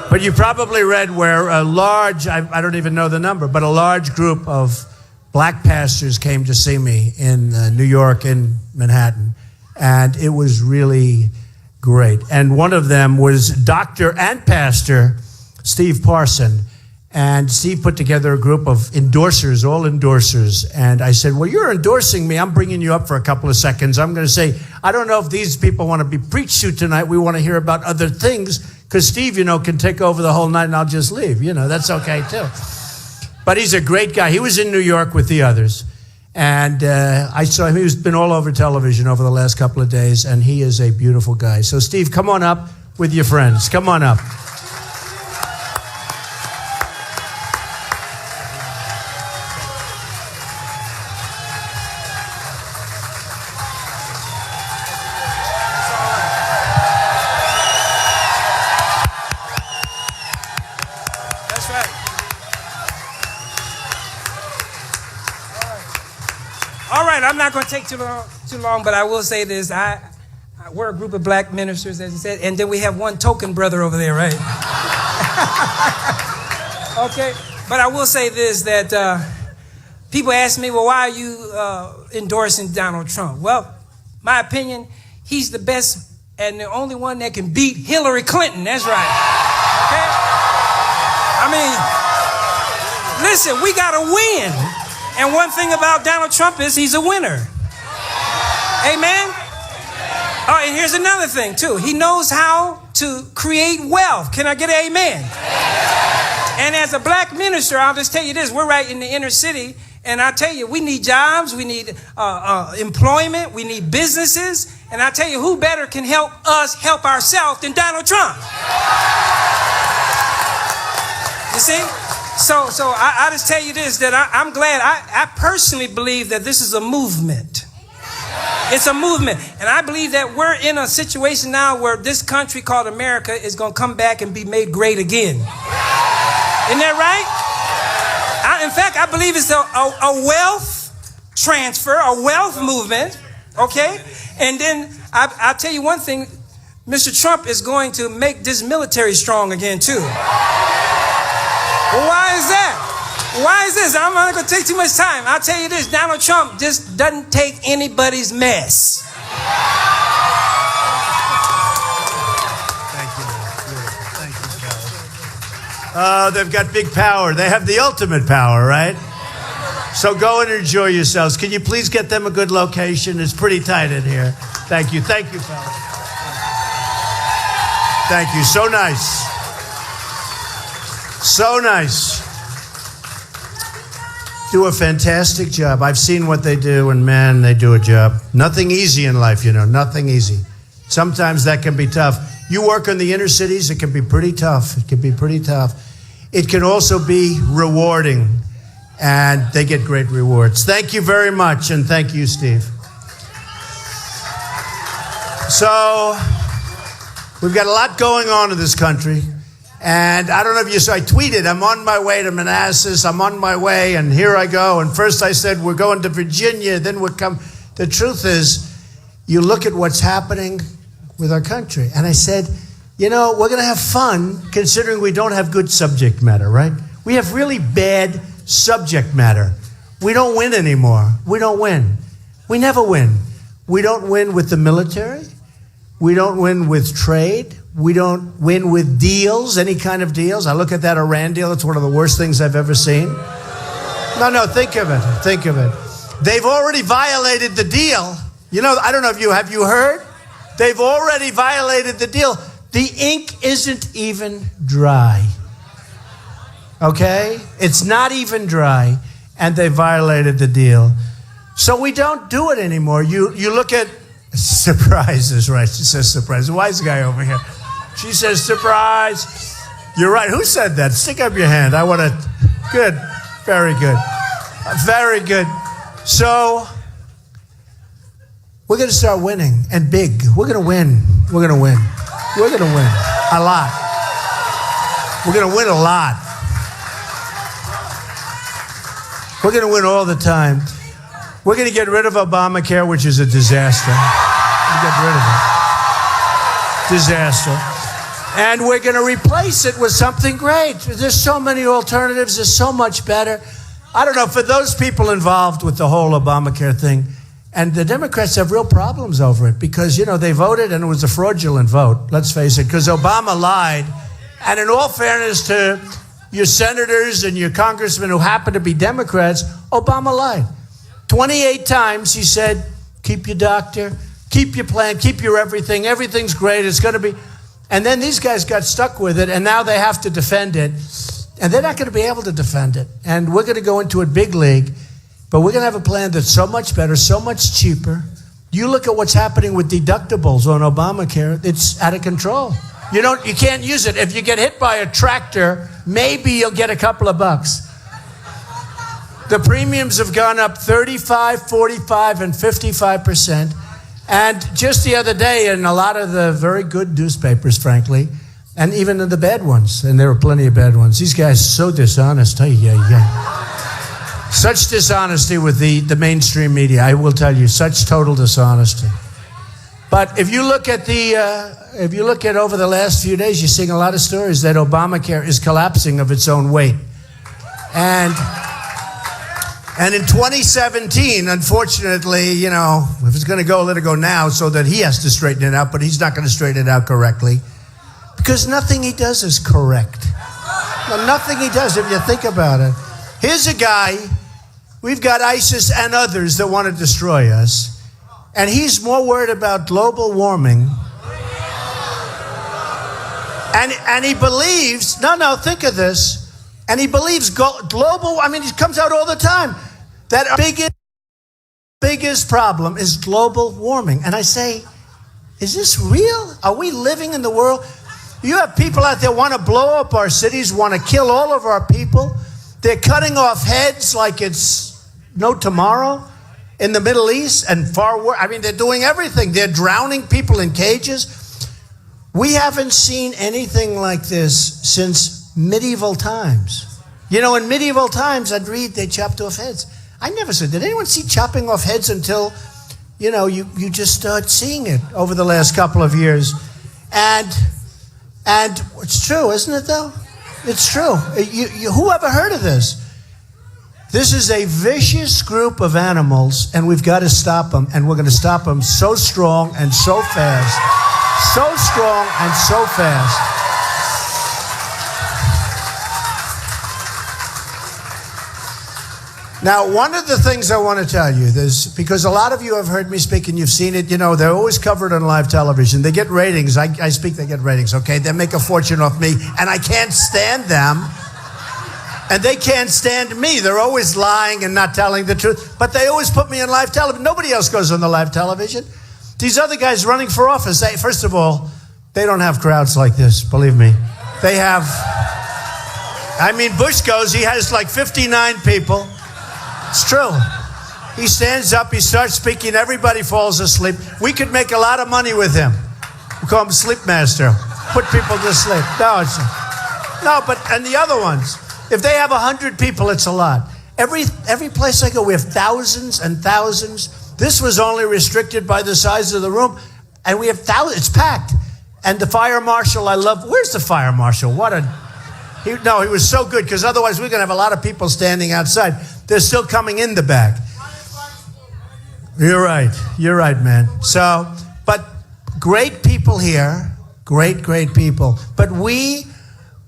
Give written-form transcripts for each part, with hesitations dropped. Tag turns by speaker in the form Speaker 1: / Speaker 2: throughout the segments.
Speaker 1: But you probably read where a large, I don't even know the number, but a large group of black pastors came to see me in New York, in Manhattan. And it was really great. And one of them was Dr. and Pastor Steve Parson. And Steve put together a group of endorsers, all endorsers. And I said, well, you're endorsing me. I'm bringing you up for a couple of seconds. I'm going to say, I don't know if these people want to be preached to tonight. We want to hear about other things. Because Steve, can take over the whole night and I'll just leave. That's okay too. But he's a great guy. He was in New York with the others. And I saw him. He's been all over television over the last couple of days. And he is a beautiful guy. So Steve, come on up with your friends. Come on up.
Speaker 2: I'm not going to take too long, but I will say this. We're a group of black ministers, as you said, and then we have one token brother over there, right? Okay, but I will say this, that people ask me, well, why are you endorsing Donald Trump? Well, my opinion, he's the best and the only one that can beat Hillary Clinton. That's right. Okay? I mean, listen, we got to win. And one thing about Donald Trump is he's a winner. Amen? Oh, and here's another thing, too. He knows how to create wealth. Can I get an amen? And as a black minister, I'll just tell you this. We're right in the inner city. And I tell you, we need jobs. We need employment. We need businesses. And I tell you, who better can help us help ourselves than Donald Trump? You see? So I just tell you this, that I'm glad. I personally believe that this is a movement. It's a movement. And I believe that we're in a situation now where this country called America is going to come back and be made great again. Isn't that right? In fact, I believe it's a wealth transfer, a wealth movement. Okay? And then I'll tell you one thing. Mr. Trump is going to make this military strong again, too. Well, why is that? Why is this? I'm not going to take too much time. I'll tell you this. Donald Trump just doesn't take anybody's mess.
Speaker 1: Thank you. Beautiful. Thank you, fellas. They've got big power. They have the ultimate power, right? So go and enjoy yourselves. Can you please get them a good location? It's pretty tight in here. Thank you. Thank you, fellas. Thank you. So nice. So nice. Do a fantastic job. I've seen what they do, and man, they do a job. Nothing easy in life, nothing easy. Sometimes that can be tough. You work in the inner cities, it can be pretty tough. It can be pretty tough. It can also be rewarding, and they get great rewards. Thank you very much, and thank you, Steve. So, we've got a lot going on in this country. And I don't know if you saw, I tweeted, I'm on my way to Manassas, I'm on my way, and here I go. And first I said, we're going to Virginia, then we'll come. The truth is, you look at what's happening with our country. And I said, we're going to have fun considering we don't have good subject matter, right? We have really bad subject matter. We don't win anymore. We don't win. We never win. We don't win with the military. We don't win with trade. We don't win with deals, any kind of deals. I look at that Iran deal. It's one of the worst things I've ever seen. No, think of it. Think of it. They've already violated the deal. I don't know if have you heard? They've already violated the deal. The ink isn't even dry. Okay? It's not even dry, and they violated the deal. So we don't do it anymore. You look at surprises, right? She says surprise. Wise guy over here. She says surprise. You're right. Who said that? Stick up your hand. I want to. Good. Very good. Very good. So we're going to start winning, and big. We're going to win. We're going to win. We're going to win a lot. We're going to win a lot. We're going to win all the time. We're going to get rid of Obamacare, which is a disaster. We're going to get rid of it. Disaster. And we're going to replace it with something great. There's so many alternatives. There's so much better. I don't know, for those people involved with the whole Obamacare thing, and the Democrats have real problems over it because, they voted and it was a fraudulent vote, let's face it, because Obama lied. And in all fairness to your senators and your congressmen who happen to be Democrats, Obama lied. 28 times he said, keep your doctor, keep your plan, keep your everything. Everything's great. It's going to be. And then these guys got stuck with it, and now they have to defend it. And they're not going to be able to defend it. And we're going to go into it big league, but we're going to have a plan that's so much better, so much cheaper. You look at what's happening with deductibles on Obamacare, it's out of control. You can't use it. If you get hit by a tractor, maybe you'll get a couple of bucks. The premiums have gone up 35, 45, and 55%. And just the other day, in a lot of the very good newspapers, frankly, and even in the bad ones, and there are plenty of bad ones, these guys are so dishonest. Such dishonesty with the mainstream media, I will tell you, such total dishonesty. But if you look at over the last few days, you're seeing a lot of stories that Obamacare is collapsing of its own weight. And in 2017, unfortunately, if it's going to go, let it go now so that he has to straighten it out, but he's not going to straighten it out correctly because nothing he does is correct. No, nothing he does, if you think about it. Here's a guy, we've got ISIS and others that want to destroy us, and he's more worried about global warming. And he believes, think of this, and he believes global, he comes out all the time, that our biggest problem is global warming. And I say, is this real? Are we living in the world? You have people out there want to blow up our cities, want to kill all of our people. They're cutting off heads like it's no tomorrow in the Middle East and far worse. They're doing everything. They're drowning people in cages. We haven't seen anything like this since medieval times. In medieval times, I'd read they chopped off heads. I never said, did anyone see chopping off heads until, you just start seeing it over the last couple of years. And it's true, isn't it, though? It's true. Who ever heard of this? This is a vicious group of animals, and we've got to stop them, and we're going to stop them so strong and so fast. So strong and so fast. Now, one of the things I want to tell you is, because a lot of you have heard me speak and you've seen it, they're always covered on live television. They get ratings. I speak, they get ratings, okay? They make a fortune off me, and I can't stand them, and they can't stand me. They're always lying and not telling the truth, but they always put me on live television. Nobody else goes on the live television. These other guys running for office, first of all, they don't have crowds like this, believe me. They have, Bush goes, he has like 59 people. It's true. He stands up, he starts speaking, everybody falls asleep. We could make a lot of money with him. We call him Sleep Master. Put people to sleep. And the other ones, if they have 100 people, it's a lot. Every place I go, we have thousands and thousands. This was only restricted by the size of the room, and we have thousands. It's packed. And the fire marshal, I love. Where's the fire marshal? He was so good, because otherwise we're going to have a lot of people standing outside. They're still coming in the back. You're right, man. So, but great people here, great people. But we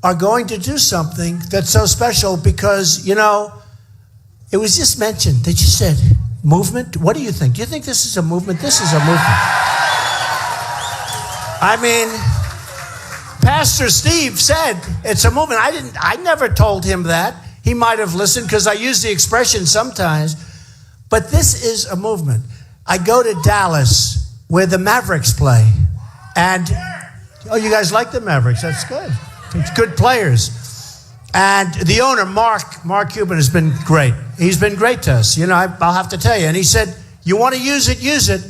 Speaker 1: are going to do something that's so special because, it was just mentioned. They just said, movement? What do you think? Do you think this is a movement? This is a movement. Pastor Steve said it's a movement. I never told him that. He might have listened because I use the expression sometimes. But this is a movement. I go to Dallas where the Mavericks play. And, you guys like the Mavericks. That's good. It's good players. And the owner, Mark Cuban, has been great. He's been great to us. I'll have to tell you. And he said, you want to use it, use it.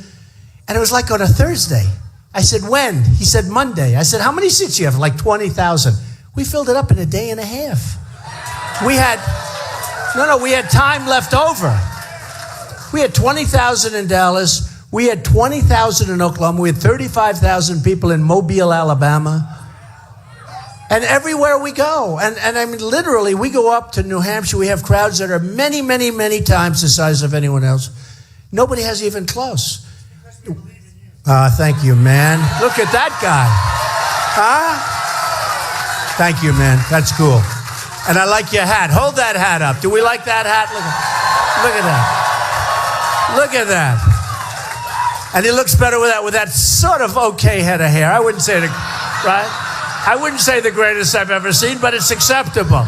Speaker 1: And it was like on a Thursday. I said, when? He said, Monday. I said, how many seats do you have? Like 20,000. We filled it up in a day and a half. We had time left over. We had 20,000 in Dallas. We had 20,000 in Oklahoma. We had 35,000 people in Mobile, Alabama. And everywhere we go, and I mean, literally, we go up to New Hampshire, we have crowds that are many, many, many times the size of anyone else. Nobody has even close. Thank you, man. Look at that guy. Huh? Thank you, man. That's cool. And I like your hat. Hold that hat up. Do we like that hat? Look at that. Look at that. And he looks better with that sort of okay head of hair. I wouldn't say right? I wouldn't say the greatest I've ever seen, but it's acceptable.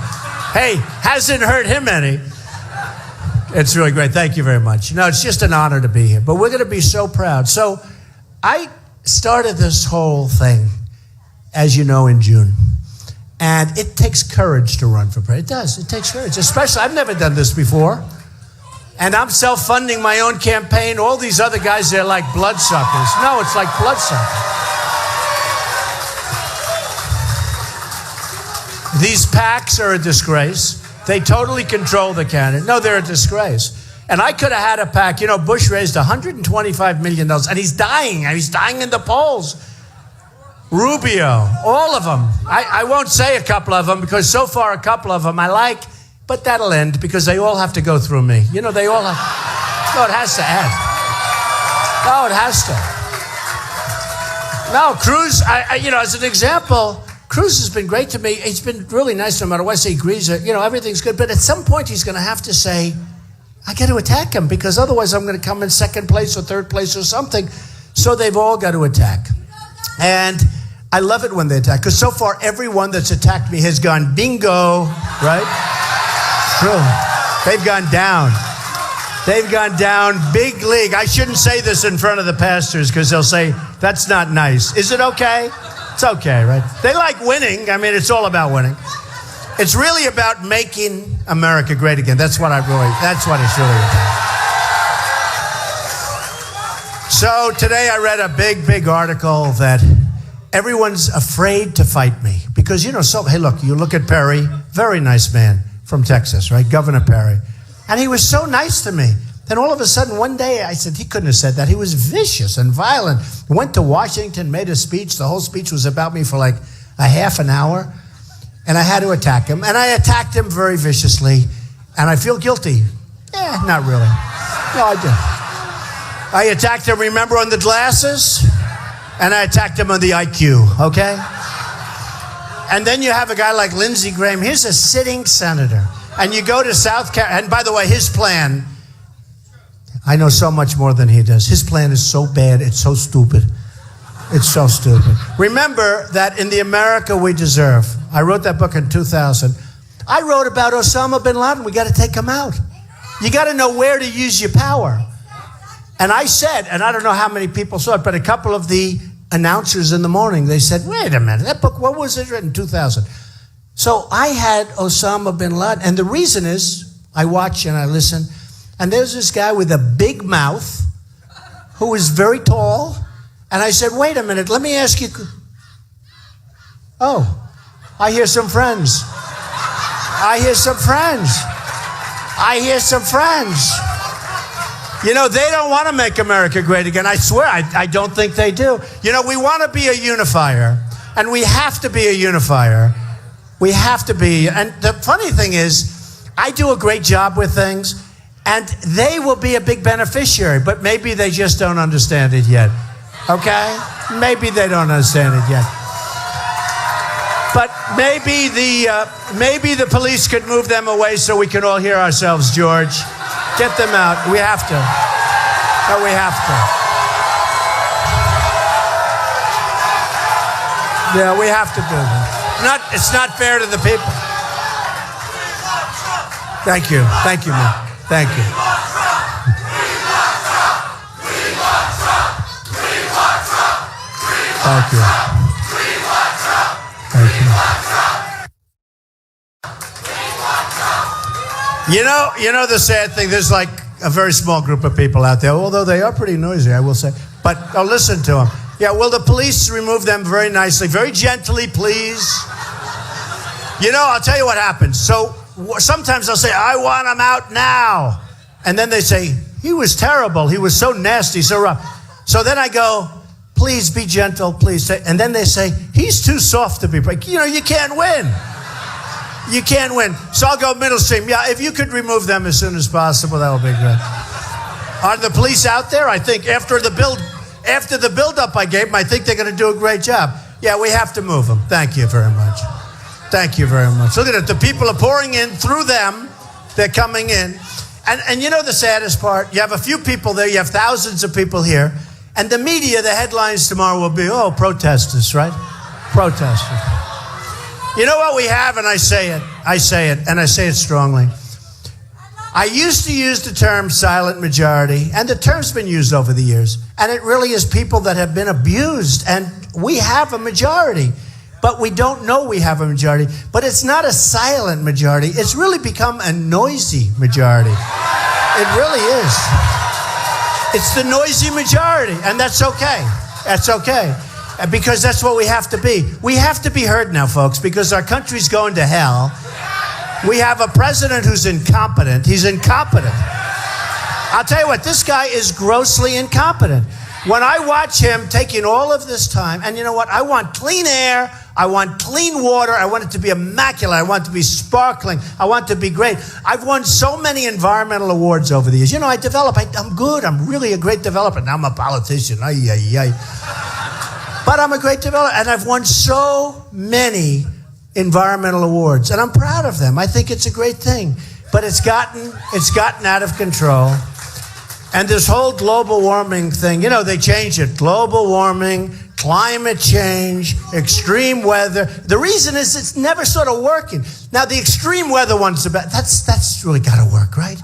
Speaker 1: Hey, hasn't hurt him any. It's really great. Thank you very much. No, it's just an honor to be here. But we're going to be so proud. So I started this whole thing, as you know, in June. And it takes courage to run for president. It does. It takes courage. Especially, I've never done this before. And I'm self-funding my own campaign. All these other guys, they're like bloodsuckers. No, it's like bloodsuckers. These PACs are a disgrace. They totally control the candidate. No, they're a disgrace. And I could have had a PAC. You know, Bush raised $125 million, and he's dying. He's dying in the polls. Rubio, all of them. I won't say a couple of them, because so far a couple of them I like, but that'll end, because they all have to go through me. You know, they all have. No, it has to end. No, it has to. No, Cruz, you know, as an example, Cruz has been great to me. He's been really nice no matter what. I say he agrees, you know, everything's good. But at some point, he's going to have to say, I got to attack him, because otherwise I'm going to come in second place or third place or something. So they've all got to attack. And I love it when they attack, because so far everyone that's attacked me has gone bingo, right? It's true. They've gone down. They've gone down big league. I shouldn't say this in front of the pastors, because they'll say, that's not nice. Is it okay? It's okay, right? They like winning. I mean, it's all about winning. It's really about making America great again. That's what it's really about. So today I read a big article that everyone's afraid to fight me. Because, you know, hey, look, you look at Perry, very nice man from Texas, right? Governor Perry. And he was so nice to me. Then all of a sudden, one day, I said, he couldn't have said that. He was vicious and violent. Went to Washington, made a speech. The whole speech was about me for like a half an hour. And I had to attack him. And I attacked him very viciously. And I feel guilty. Not really. No, I did. I attacked him, remember, on the glasses? And I attacked him on the IQ, okay? And then you have a guy like Lindsey Graham. He's a sitting senator. And you go to South Carolina. And by the way, his plan, I know so much more than he does. His plan is so bad, it's so stupid. It's so stupid. Remember that in The America We Deserve, I wrote that book in 2000. I wrote about Osama bin Laden. We got to take him out. You got to know where to use your power. And I said, and I don't know how many people saw it, but a couple of the announcers in the morning, they said, wait a minute, that book, what was it written in 2000? So I had Osama bin Laden. And the reason is, I watch and I listen, and there's this guy with a big mouth who is very tall. And I said, wait a minute, let me ask you. Oh, I hear some friends. I hear some friends. I hear some friends. You know, they don't want to make America great again. I swear, I don't think they do. You know, we want to be a unifier. And we have to be a unifier. We have to be. And the funny thing is, I do a great job with things. And they will be a big beneficiary, but maybe they just don't understand it yet. Okay? Maybe they don't understand it yet. But maybe the police could move them away so we can all hear ourselves, George. Get them out. We have to. No, we have to. Yeah, we have to do that. It's not fair to the people. Thank you. Thank you, man. Thank you. Thank you. Thank you. You know the sad thing, there's like a very small group of people out there, although they are pretty noisy, I will say. But listen to them. Yeah, will the police remove them very nicely, very gently, please? You know, I'll tell you what happens. So sometimes I'll say, I want him out now. And then they say, he was terrible. He was so nasty, so rough. So then I go, please be gentle, please. And then they say, he's too soft to be break. You know, you can't win. You can't win. So I'll go middle stream. Yeah, if you could remove them as soon as possible, that would be great. Are the police out there? I think after the build-up I gave them, I think they're going to do a great job. Yeah, we have to move them. Thank you very much. Thank you very much. Look at it. The people are pouring in through them. They're coming in. And you know the saddest part? You have a few people there. You have thousands of people here. And the media, the headlines tomorrow will be, oh, protesters, right? Protesters. You know what we have? And I say it, and I say it strongly. I used to use the term silent majority, and the term's been used over the years. And it really is people that have been abused. And we have a majority, but we don't know we have a majority. But it's not a silent majority. It's really become a noisy majority. It really is. It's the noisy majority, and that's okay. That's okay. Because that's what we have to be. We have to be heard now, folks, because our country's going to hell. We have a president who's incompetent. He's incompetent. I'll tell you what, this guy is grossly incompetent. When I watch him taking all of this time, and you know what? I want clean air. I want clean water. I want it to be immaculate. I want it to be sparkling. I want it to be great. I've won so many environmental awards over the years. You know, I'm good. I'm really a great developer. Now I'm a politician. But I'm a great developer, and I've won so many environmental awards, and I'm proud of them. I think it's a great thing, but it's gotten out of control. And this whole global warming thing, you know, they changed it. Global warming, climate change, extreme weather. The reason is it's never sort of working. Now, the extreme weather one's about, that's really got to work, right?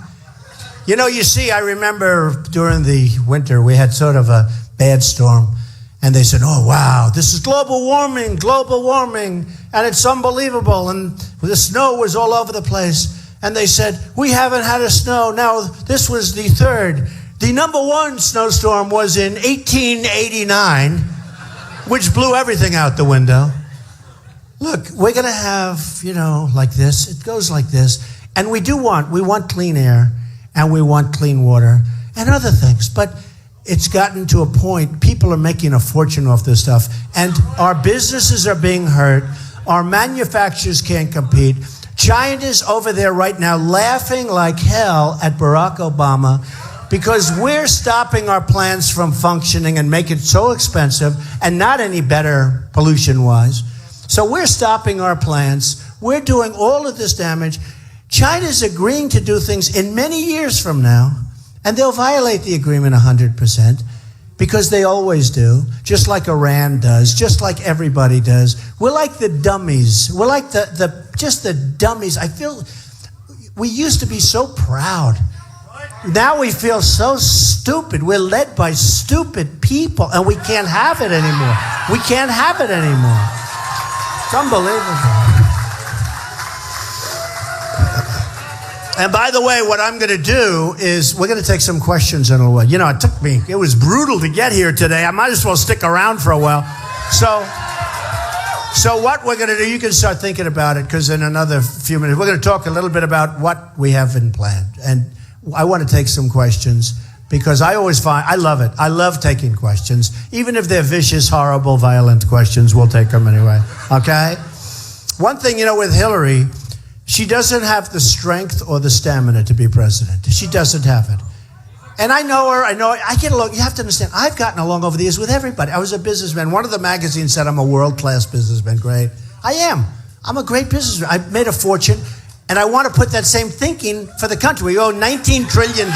Speaker 1: You know, you see, I remember during the winter, we had sort of a bad storm. And they said, oh, wow, this is global warming, and it's unbelievable. And the snow was all over the place. And they said, we haven't had a snow. Now, this was the third. The number one snowstorm was in 1889, which blew everything out the window. Look, we're going to have, you know, like this. It goes like this. And we want clean air, and we want clean water, and other things. But it's gotten to a point, people are making a fortune off this stuff, and our businesses are being hurt. Our manufacturers can't compete. China's over there right now laughing like hell at Barack Obama because we're stopping our plants from functioning and make it so expensive and not any better pollution-wise. So we're stopping our plants. We're doing all of this damage. China's agreeing to do things in many years from now, and they'll violate the agreement 100% because they always do, just like Iran does, just like everybody does. We're like the dummies. We're like just the dummies. I feel we used to be so proud. Now we feel so stupid. We're led by stupid people, and we can't have it anymore. We can't have it anymore. It's unbelievable. And by the way, what I'm going to do is we're going to take some questions in a little while. You know, it was brutal to get here today. I might as well stick around for a while. So what we're going to do, you can start thinking about it because in another few minutes, we're going to talk a little bit about what we have in plan. And I want to take some questions because I always find, I love it. I love taking questions. Even if they're vicious, horrible, violent questions, we'll take them anyway. Okay? One thing, you know, with Hillary, she doesn't have the strength or the stamina to be president. She doesn't have it. And I know her. I get along. You have to understand, I've gotten along over the years with everybody. I was a businessman. One of the magazines said I'm a world-class businessman. Great. I am. I'm a great businessman. I've made a fortune, and I want to put that same thinking for the country. We owe $19 trillion.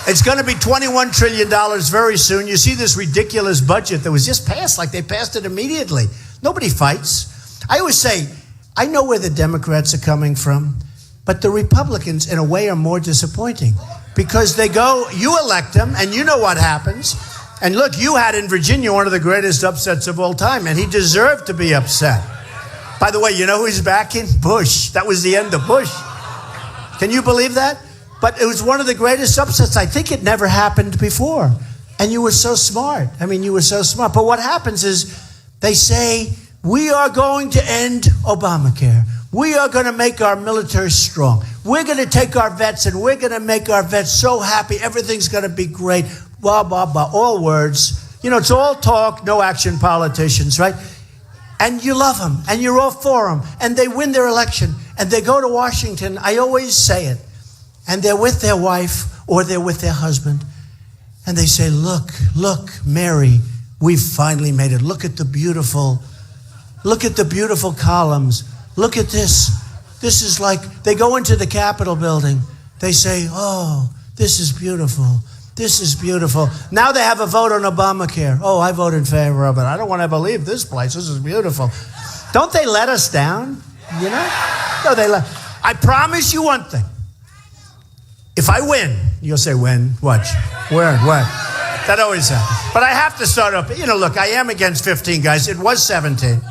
Speaker 1: It's going to be $21 trillion very soon. You see this ridiculous budget that was just passed, like they passed it immediately. Nobody fights. I always say, I know where the Democrats are coming from, but the Republicans, in a way, are more disappointing because they go, you elect them, and you know what happens. And look, you had in Virginia one of the greatest upsets of all time, and he deserved to be upset. By the way, you know who he's backing? Bush. That was the end of Bush. Can you believe that? But it was one of the greatest upsets. I think it never happened before. And you were so smart. I mean, you were so smart. But what happens is they say, we are going to end Obamacare. We are going to make our military strong. We're going to take our vets and we're going to make our vets so happy. Everything's going to be great. blah, blah, blah, all words. You know, it's all talk, no action politicians, right? And you love them, and you're all for them, and they win their election, and they go to Washington. I always say it. And they're with their wife or they're with their husband, and they say, look, Mary, we've finally made it. Look at the beautiful columns. Look at this. This is like, they go into the Capitol building. They say, oh, this is beautiful. This is beautiful. Now they have a vote on Obamacare. Oh, I vote in favor of it. I don't want to ever leave this place. This is beautiful. Don't they let us down? You know? No, I promise you one thing. If I win, you'll say, when? Watch. Where? What? That always happens. But I have to start up. You know, look, I am against 15, guys. It was 17. It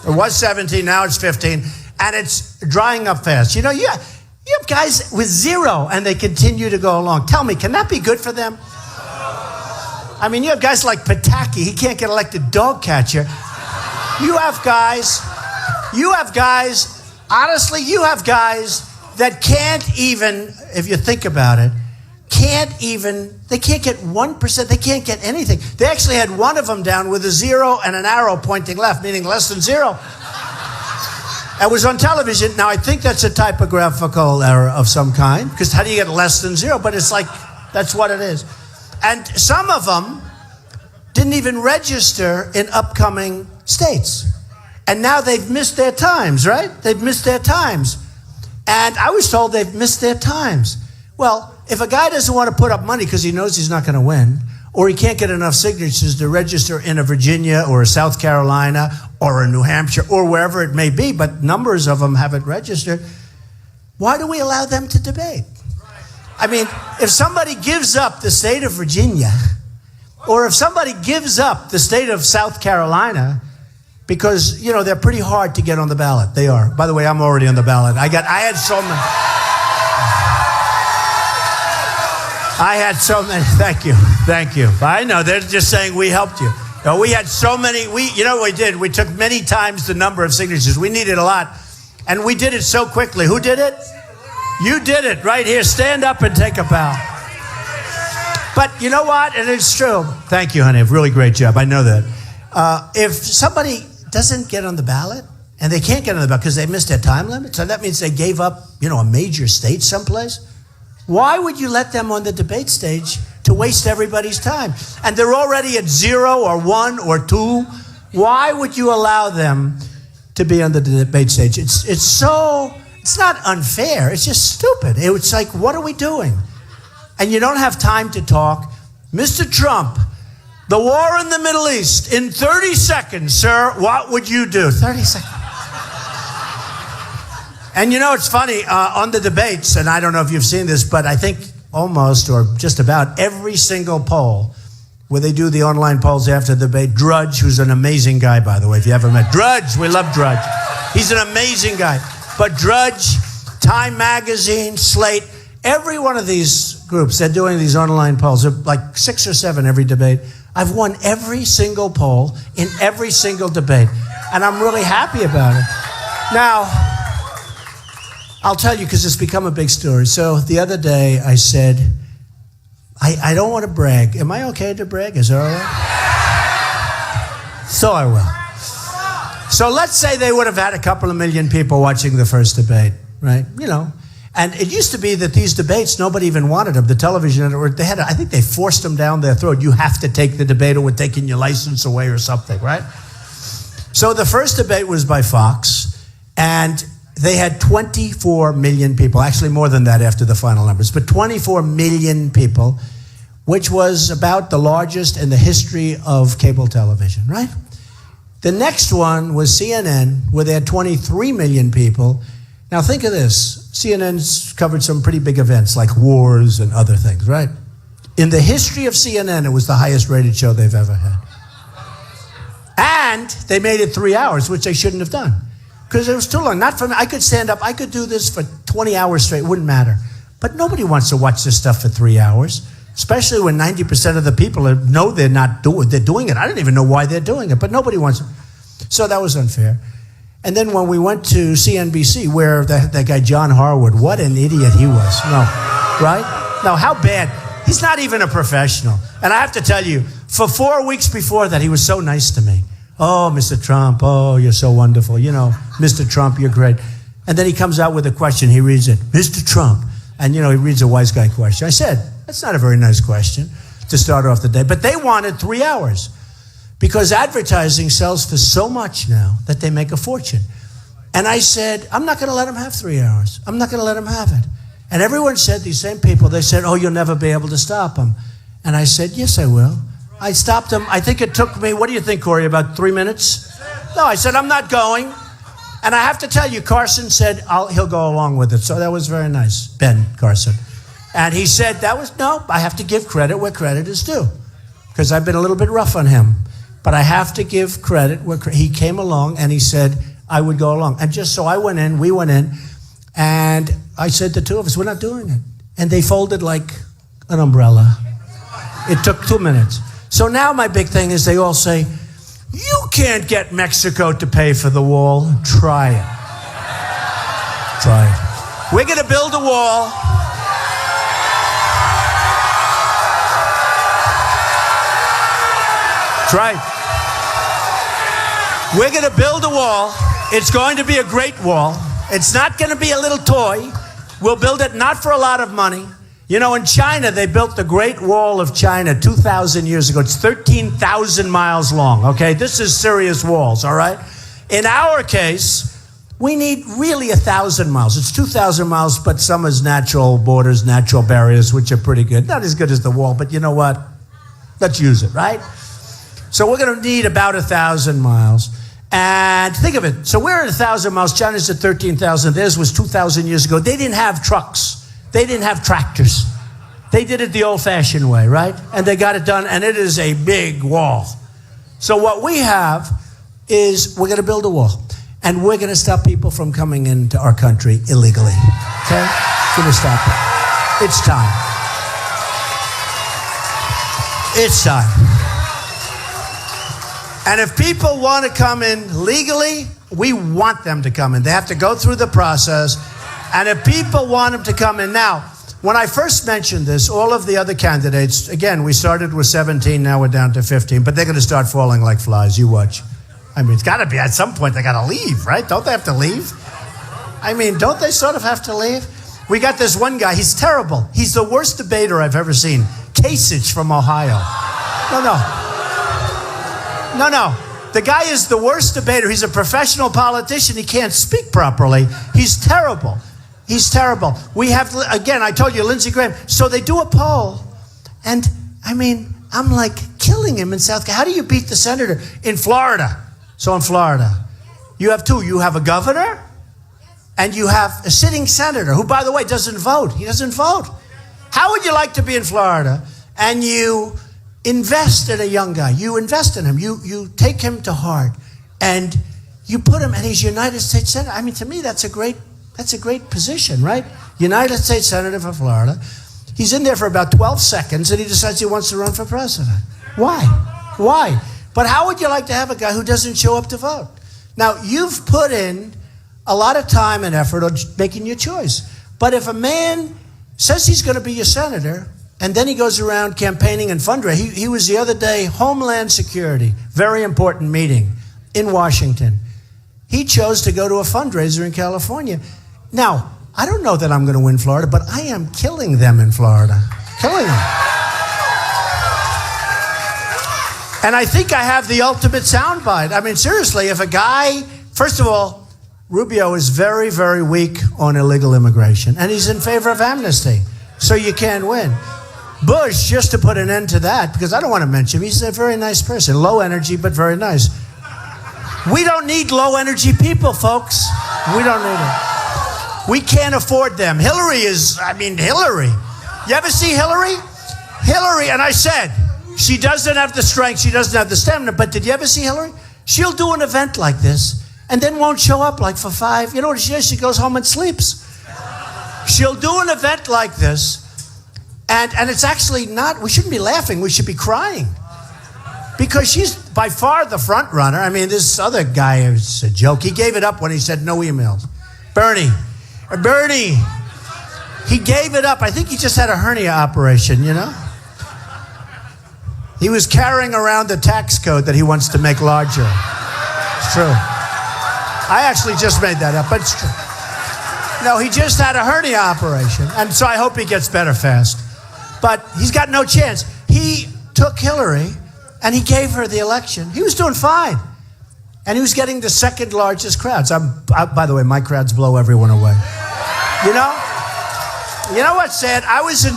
Speaker 1: was 17. Now it's 15. And it's drying up fast. You know, you have guys with 0, and they continue to go along. Tell me, can that be good for them? I mean, you have guys like Pataki. He can't get elected dog catcher. You have guys, honestly, you have guys that can't even, if you think about it, they can't get 1%, they can't get anything. They actually had one of them down with a 0 and an arrow pointing left, meaning less than 0. It was on television. Now, I think that's a typographical error of some kind, because how do you get less than 0? But it's like, that's what it is. And some of them didn't even register in upcoming states. And now they've missed their times, right? They've missed their times. And I was told they've missed their times. Well, if a guy doesn't want to put up money because he knows he's not going to win, or he can't get enough signatures to register in a Virginia or a South Carolina or a New Hampshire or wherever it may be, but numbers of them haven't registered, why do we allow them to debate? I mean, if somebody gives up the state of Virginia, or if somebody gives up the state of South Carolina, because, you know, they're pretty hard to get on the ballot. They are. By the way, I'm already on the ballot. I had so many. Thank you. I know, they're just saying we helped you. No, we had so many, you know what we did? We took many times the number of signatures. We needed a lot. And we did it so quickly. Who did it? You did it right here. Stand up and take a bow. But you know what? And it's true. Thank you, honey. A really great job. I know that. If somebody doesn't get on the ballot, and they can't get on the ballot because they missed their time limit, so that means they gave up, you know, a major state someplace, why would you let them on the debate stage to waste everybody's time? And they're already at 0 or 1 or 2. Why would you allow them to be on the debate stage? It's not unfair. It's just stupid. It's like, what are we doing? And you don't have time to talk. Mr. Trump, the war in the Middle East, in 30 seconds, sir, what would you do? 30 seconds. And you know, it's funny, on the debates, and I don't know if you've seen this, but I think almost or just about every single poll where they do the online polls after the debate, Drudge, who's an amazing guy, by the way, if you haven't met Drudge, we love Drudge. He's an amazing guy. But Drudge, Time Magazine, Slate, every one of these groups, they're doing these online polls, like 6 or 7 every debate. I've won every single poll in every single debate, and I'm really happy about it. Now, I'll tell you, because it's become a big story. So the other day I said, I don't want to brag. Am I okay to brag? Is that all right? So I will. So let's say they would have had a couple of million people watching the first debate, right? You know. And it used to be that these debates, nobody even wanted them. The television network, I think they forced them down their throat. You have to take the debate or we're taking your license away or something, right? So the first debate was by Fox, and they had 24 million people, actually more than that after the final numbers, but 24 million people, which was about the largest in the history of cable television, right? The next one was CNN, where they had 23 million people. Now think of this. CNN's covered some pretty big events like wars and other things, right? In the history of CNN, it was the highest rated show they've ever had. And they made it 3 hours, which they shouldn't have done. Because it was too long. Not for me. I could stand up. I could do this for 20 hours straight. It wouldn't matter. But nobody wants to watch this stuff for 3 hours, especially when 90% of the people know they're doing it. I don't even know why they're doing it, but nobody wants it. So that was unfair. And then when we went to CNBC, where that guy John Harwood, what an idiot he was. No, right? No, how bad? He's not even a professional. And I have to tell you, for 4 weeks before that, he was so nice to me. Oh, Mr. Trump, oh, you're so wonderful. You know, Mr. Trump, you're great. And then he comes out with a question. He reads it, Mr. Trump. And, you know, he reads a wise guy question. I said, that's not a very nice question to start off the day. But they wanted 3 hours because advertising sells for so much now that they make a fortune. And I said, I'm not going to let him have 3 hours. I'm not going to let him have it. And everyone said, these same people, they said, oh, you'll never be able to stop him. And I said, yes, I will. I stopped him. I think it took me, what do you think, Corey, about 3 minutes? No, I said, I'm not going. And I have to tell you, Carson said, he'll go along with it. So that was very nice, Ben Carson. And he said, I have to give credit where credit is due. Because I've been a little bit rough on him. But I have to give credit where he came along and he said, I would go along. And just so we went in, and I said to two of us, we're not doing it. And they folded like an umbrella. It took 2 minutes. So now my big thing is they all say, you can't get Mexico to pay for the wall. Try it. Try it. We're going to build a wall. Try it. We're going to build a wall. It's going to be a great wall. It's not going to be a little toy. We'll build it not for a lot of money. You know, in China, they built the Great Wall of China 2,000 years ago. It's 13,000 miles long, okay? This is serious walls, all right? In our case, we need really 1,000 miles. It's 2,000 miles, but some is natural borders, natural barriers, which are pretty good. Not as good as the wall, but you know what? Let's use it, right? So we're going to need about 1,000 miles. And think of it. So we're at 1,000 miles. China's at 13,000. Theirs was 2,000 years ago. They didn't have trucks. They didn't have tractors. They did it the old-fashioned way, right? And they got it done, and it is a big wall. So what we have is we're going to build a wall, and we're going to stop people from coming into our country illegally, okay? We're going to stop it. It's time. It's time. And if people want to come in legally, we want them to come in. They have to go through the process. And if people want them to come in now, when I first mentioned this, all of the other candidates, again, we started with 17, now we're down to 15, but they're going to start falling like flies. You watch. I mean, it's got to be at some point they got to leave, right? Don't they have to leave? I mean, don't they sort of have to leave? We got this one guy. He's terrible. He's the worst debater I've ever seen. Kasich from Ohio. No. The guy is the worst debater. He's a professional politician. He can't speak properly. He's terrible. He's terrible. We have, again, I told you, Lindsey Graham. So they do a poll. And, I mean, I'm like killing him in South Carolina. How do you beat the senator? In Florida. So in Florida, you have two. You have a governor and you have a sitting senator who, by the way, doesn't vote. He doesn't vote. How would you like to be in Florida and you invest in a young guy? You invest in him. You take him to heart and you put him, and he's United States Senator. I mean, to me, that's a great position, right? United States Senator for Florida. He's in there for about 12 seconds, and he decides he wants to run for president. Why? But how would you like to have a guy who doesn't show up to vote? Now, you've put in a lot of time and effort on making your choice. But if a man says he's going to be your senator, and then he goes around campaigning and fundraising. He was the other day, Homeland Security, very important meeting in Washington. He chose to go to a fundraiser in California. Now, I don't know that I'm going to win Florida, but I am killing them in Florida. Killing them. And I think I have the ultimate soundbite. I mean, seriously, if a guy, first of all, Rubio is very, very weak on illegal immigration, and he's in favor of amnesty, so you can't win. Bush, just to put an end to that, because I don't want to mention him, he's a very nice person. Low energy, but very nice. We don't need low energy people, folks. We don't need it. We can't afford them. Hillary. You ever see Hillary? Hillary, and I said, she doesn't have the strength, she doesn't have the stamina, but did you ever see Hillary? She'll do an event like this and then won't show up like for 5. You know what she does? She goes home and sleeps. She'll do an event like this. And it's actually not, we shouldn't be laughing, we should be crying. Because she's by far the front runner. I mean, this other guy is a joke. He gave it up when he said no emails. Bernie, He gave it up. I think he just had a hernia operation, you know? He was carrying around the tax code that he wants to make larger. It's true. I actually just made that up, but it's true. No, he just had a hernia operation, and so I hope he gets better fast. But he's got no chance. He took Hillary, and he gave her the election. He was doing fine. And he was getting the second largest crowds. By the way, my crowds blow everyone away. You know? You know what's sad? I was in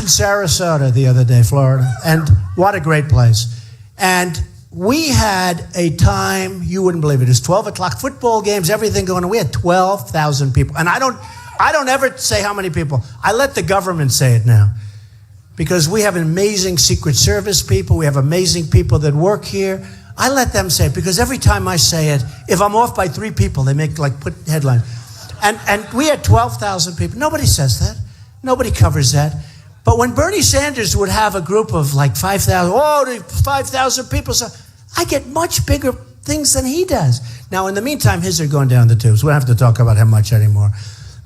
Speaker 1: Sarasota the other day, Florida, and what a great place. And we had a time, you wouldn't believe it. It was 12 o'clock, football games, everything going on. We had 12,000 people. And I don't ever say how many people. I let the government say it now. Because we have amazing Secret Service people. We have amazing people that work here. I let them say it because every time I say it, if I'm off by 3 people, they make put headlines. And we had 12,000 people. Nobody says that. Nobody covers that. But when Bernie Sanders would have a group of 5,000, 5,000 people, so I get much bigger things than he does. Now, in the meantime, his are going down the tubes. We don't have to talk about how much anymore.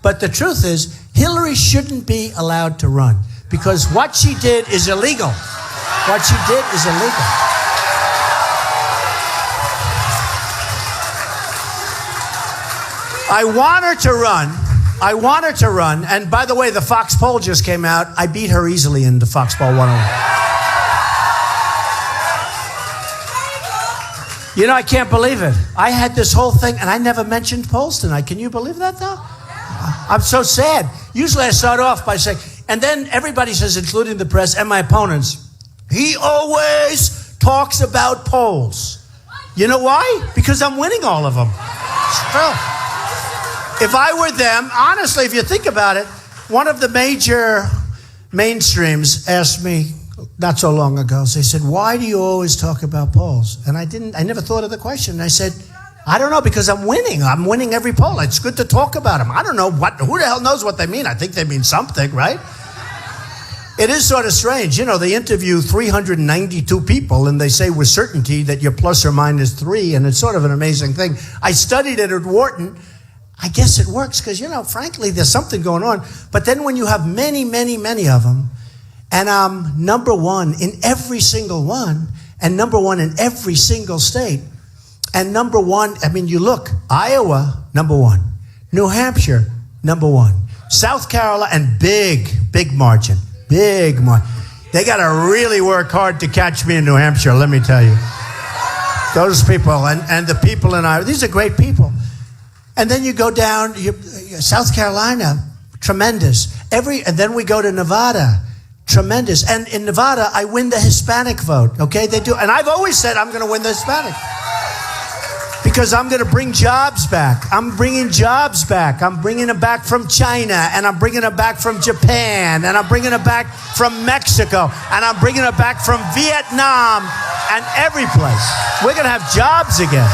Speaker 1: But the truth is, Hillary shouldn't be allowed to run because what she did is illegal. What she did is illegal. I want her to run. I want her to run. And by the way, the Fox poll just came out. I beat her easily in the Fox poll 101. You know, I can't believe it. I had this whole thing, and I never mentioned polls tonight. Can you believe that, though? I'm so sad. Usually I start off by saying, and then everybody says, including the press and my opponents, he always talks about polls. You know why? Because I'm winning all of them. It's true. If I were them, honestly, if you think about it, one of the major mainstreams asked me not so long ago, they said, why do you always talk about polls? And I never thought of the question. And I said, I don't know, because I'm winning. I'm winning every poll. It's good to talk about them. I don't know who the hell knows what they mean. I think they mean something, right? It is sort of strange. You know, they interview 392 people and they say with certainty that you're plus or minus 3, and it's sort of an amazing thing. I studied it at Wharton. I guess it works because, you know, frankly, there's something going on. But then when you have many, many, many of them, and I'm number 1 in every single one, and number 1 in every single state, and number 1, I mean, you look, Iowa, number 1, New Hampshire, number 1, South Carolina, and big margin. They got to really work hard to catch me in New Hampshire, let me tell you. Those people and the people in Iowa, these are great people. And then you go down, South Carolina, tremendous. And then we go to Nevada, tremendous. And in Nevada, I win the Hispanic vote, okay? They do. And I've always said I'm going to win the Hispanic. Because I'm going to bring jobs back. I'm bringing jobs back. I'm bringing them back from China, and I'm bringing them back from Japan, and I'm bringing them back from Mexico, and I'm bringing them back from Vietnam and every place. We're going to have jobs again.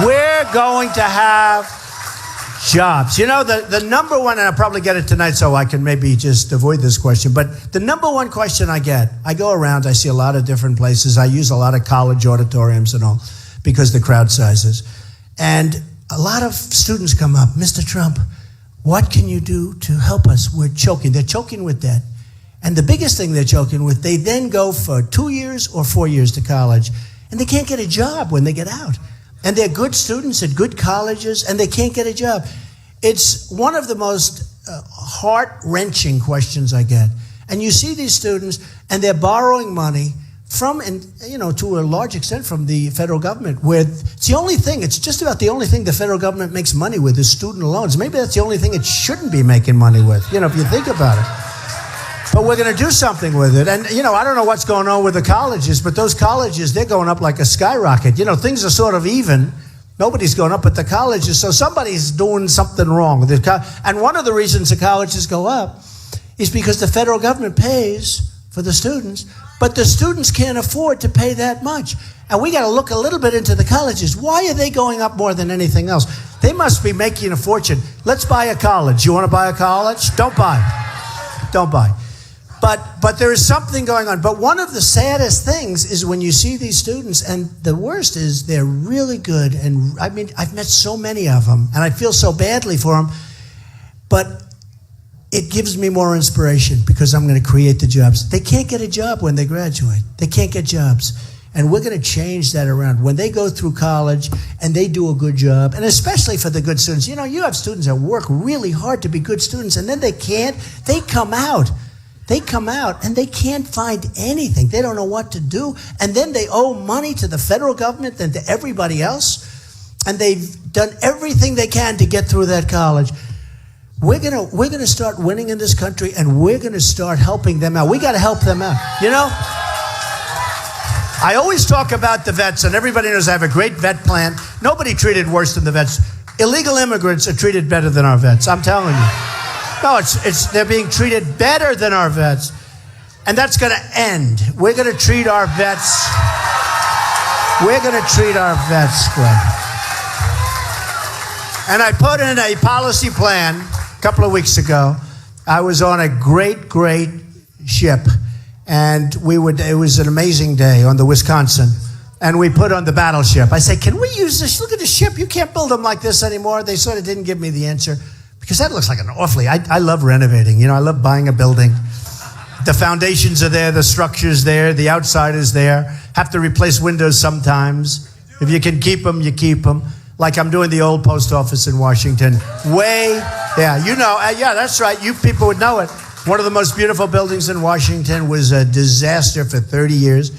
Speaker 1: We're going to have jobs. You know, the number one, and I'll probably get it tonight so I can maybe just avoid this question, but the number one question I get, I go around, I see a lot of different places. I use a lot of college auditoriums and all because the crowd sizes. And a lot of students come up, Mr. Trump, what can you do to help us? We're choking. They're choking with debt. And the biggest thing they're choking with, they then go for 2 years or 4 years to college, and they can't get a job when they get out. And they're good students at good colleges, and they can't get a job. It's one of the most heart-wrenching questions I get. And you see these students, and they're borrowing money from, and you know, to a large extent from the federal government, where it's the only thing, it's just about the only thing the federal government makes money with is student loans. Maybe that's the only thing it shouldn't be making money with, you know, if you think about it. But we're going to do something with it. And, you know, I don't know what's going on with the colleges, but those colleges, they're going up like a skyrocket. You know, things are sort of even. Nobody's going up at the colleges, so somebody's doing something wrong. And one of the reasons the colleges go up is because the federal government pays for the students, but the students can't afford to pay that much. And we got to look a little bit into the colleges. Why are they going up more than anything else? They must be making a fortune. Let's buy a college. You want to buy a college? Don't buy. Don't buy. But there is something going on. But one of the saddest things is when you see these students, and the worst is they're really good. And I mean, I've met so many of them, and I feel so badly for them. But it gives me more inspiration because I'm going to create the jobs. They can't get a job when they graduate. They can't get jobs. And we're going to change that around. When they go through college and they do a good job, and especially for the good students, you know, you have students that work really hard to be good students, and then they can't. They come out and they can't find anything. They don't know what to do. And then they owe money to the federal government and to everybody else. And they've done everything they can to get through that college. We're gonna start winning in this country, and we're gonna start helping them out. We got to help them out. You know, I always talk about the vets, and everybody knows I have a great vet plan. Nobody treated worse than the vets. Illegal immigrants are treated better than our vets. I'm telling you. No, they're being treated better than our vets, and that's gonna end. We're gonna treat our vets. We're gonna treat our vets good. And I put in a policy plan a couple of weeks ago. I was on a great ship, and it was an amazing day on the Wisconsin, and we put on the battleship. I said, can we use this? Look at the ship. You can't build them like this anymore. They sort of didn't give me the answer, because that looks like I love renovating. You know, I love buying a building. The foundations are there, the structure's there, the outside is there. Have to replace windows sometimes. If you can keep them, you keep them. Like I'm doing the old post office in Washington. Yeah, that's right. You people would know it. One of the most beautiful buildings in Washington was a disaster for 30 years.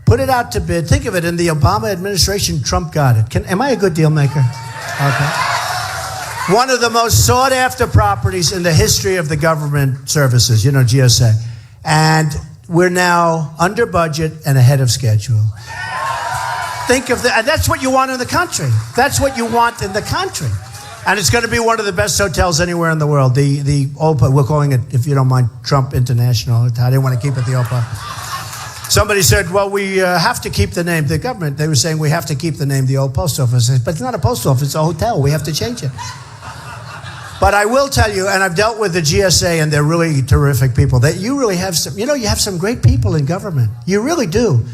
Speaker 1: Put it out to bid. Think of it, in the Obama administration, Trump got it. Am I a good deal maker? Okay. One of the most sought after properties in the history of the government services, you know, GSA. And we're now under budget and ahead of schedule. Think of that. And that's what you want in the country. That's what you want in the country. And it's going to be one of the best hotels anywhere in the world. The OPA, we're calling it, if you don't mind, Trump International. I didn't want to keep it the OPA. Somebody said, well, we have to keep the name. The government, they were saying we have to keep the name, the old post office. But it's not a post office, it's a hotel. We have to change it. But I will tell you, and I've dealt with the GSA, and they're really terrific people, that you really have some, you have some great people in government. You really do.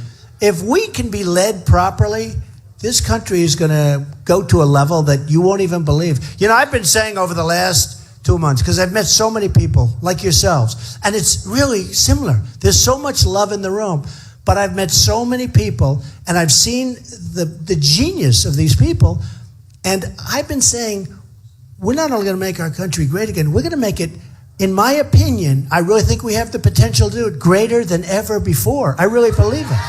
Speaker 1: If we can be led properly, this country is going to go to a level that you won't even believe. I've been saying over the last 2 months, because I've met so many people like yourselves, and it's really similar. There's so much love in the room, but I've met so many people, and I've seen the genius of these people, and I've been saying, we're not only going to make our country great again, we're going to make it, in my opinion, I really think we have the potential to do it greater than ever before. I really believe it.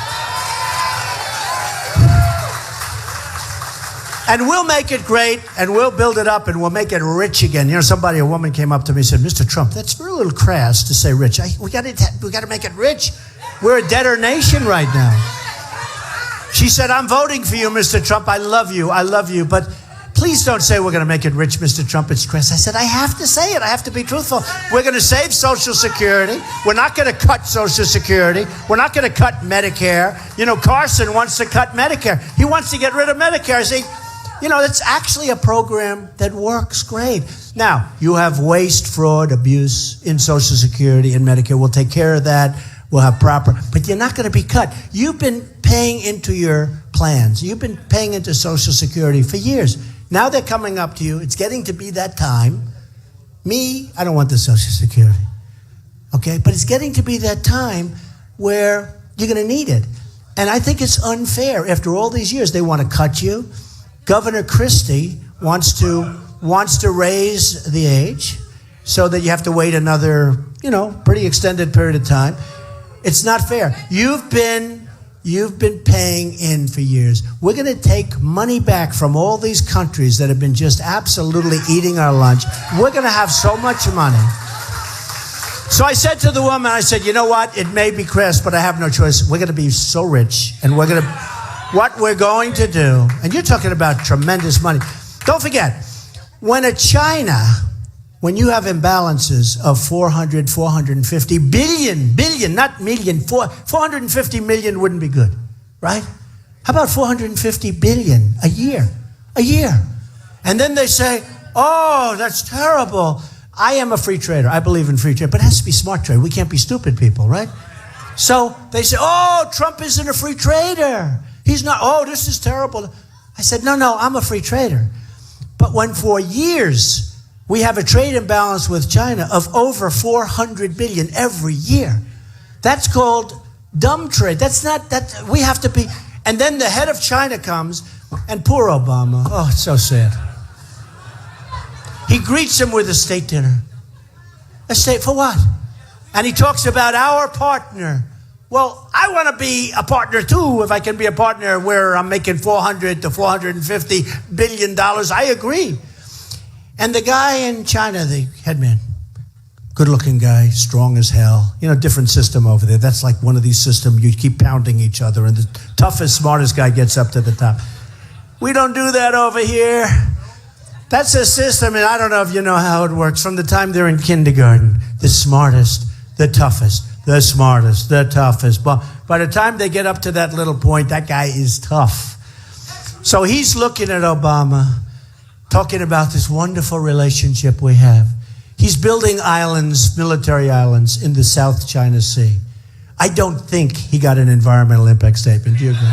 Speaker 1: And we'll make it great, and we'll build it up, and we'll make it rich again. A woman came up to me and said, Mr. Trump, that's a little crass to say rich. We got to make it rich. We're a debtor nation right now. She said, I'm voting for you, Mr. Trump. I love you, but please don't say we're going to make it rich, Mr. Trump. It's crass. I said, I have to say it. I have to be truthful. We're going to save Social Security. We're not going to cut Social Security. We're not going to cut Medicare. Carson wants to cut Medicare. He wants to get rid of Medicare. I say, it's actually a program that works great. Now, you have waste, fraud, abuse in Social Security and Medicare. We'll take care of that. We'll have proper, but you're not going to be cut. You've been paying into your plans. You've been paying into Social Security for years. Now they're coming up to you. It's getting to be that time. I don't want the Social Security. Okay? But it's getting to be that time where you're going to need it. And I think it's unfair. After all these years, they want to cut you. Governor Christie wants to raise the age so that you have to wait another, pretty extended period of time. It's not fair. You've been paying in for years. We're going to take money back from all these countries that have been just absolutely eating our lunch. We're going to have so much money. So I said to the woman, you know what? It may be crass, but I have no choice. We're going to be so rich, and what we're going to do, and you're talking about tremendous money. Don't forget, when you have imbalances of 450 billion, not million, 450 million wouldn't be good, right? How about 450 billion a year? And then they say, oh, that's terrible. I am a free trader. I believe in free trade, but it has to be smart trade. We can't be stupid people, right? So they say, oh, Trump isn't a free trader. He's not, oh, this is terrible. I said, no, I'm a free trader. But when for years We have a trade imbalance with China of over 400 billion every year. That's called dumb trade. That's not, that we have to be. And then the head of China comes, and poor Obama, oh, it's so sad. He greets him with a state dinner. A state, for what? And he talks about our partner. Well, I want to be a partner too. If I can be a partner where I'm making $400 to $450 billion, I agree. And the guy in China, the headman, good-looking guy, strong as hell. You know, different system over there. That's like one of these systems you keep pounding each other, and the toughest, smartest guy gets up to the top. We don't do that over here. That's a system, and I don't know if you know how it works. From the time they're in kindergarten, the smartest, the toughest, the smartest, the toughest. But by the time they get up to that little point, that guy is tough. So he's looking at Obama, talking about this wonderful relationship we have. He's building islands, military islands, in the South China Sea. I don't think he got an environmental impact statement. Do you agree?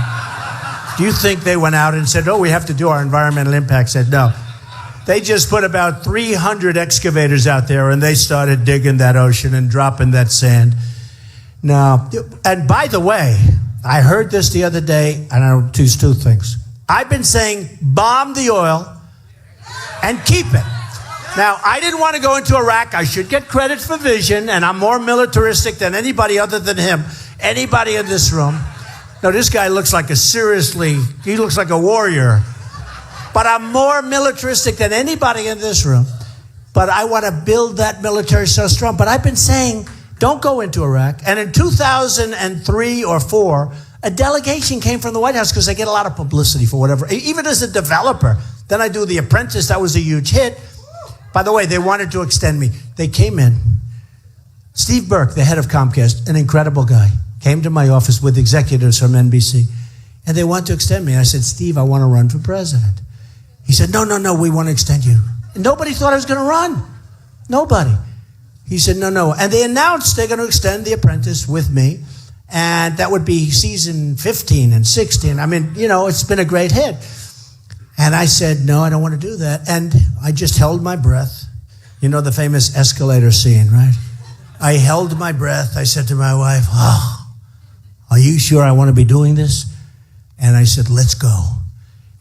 Speaker 1: Do you think they went out and said, oh, we have to do our environmental impact statement? No. They just put about 300 excavators out there, and they started digging that ocean and dropping that sand. Now, and by the way, I heard this the other day, and I don't choose two things. I've been saying bomb the oil and keep it. Now, I didn't want to go into Iraq. I should get credit for vision, and I'm more militaristic than anybody other than him, anybody in this room. Now, this guy looks like he looks like a warrior. But I'm more militaristic than anybody in this room. But I want to build that military so strong. But I've been saying, don't go into Iraq. And in 2003 or 4, a delegation came from the White House because they get a lot of publicity for whatever. Even as a developer. Then I do The Apprentice. That was a huge hit. By the way, they wanted to extend me. They came in. Steve Burke, the head of Comcast, an incredible guy, came to my office with executives from NBC. And they want to extend me. I said, Steve, I want to run for president. He said, no, we want to extend you. And nobody thought I was going to run. Nobody. He said, no. And they announced they're going to extend The Apprentice with me. And that would be season 15 and 16. I mean, you know, it's been a great hit. And I said, no, I don't want to do that. And I just held my breath. You know the famous escalator scene, right? I held my breath. I said to my wife, are you sure I want to be doing this? And I said, let's go.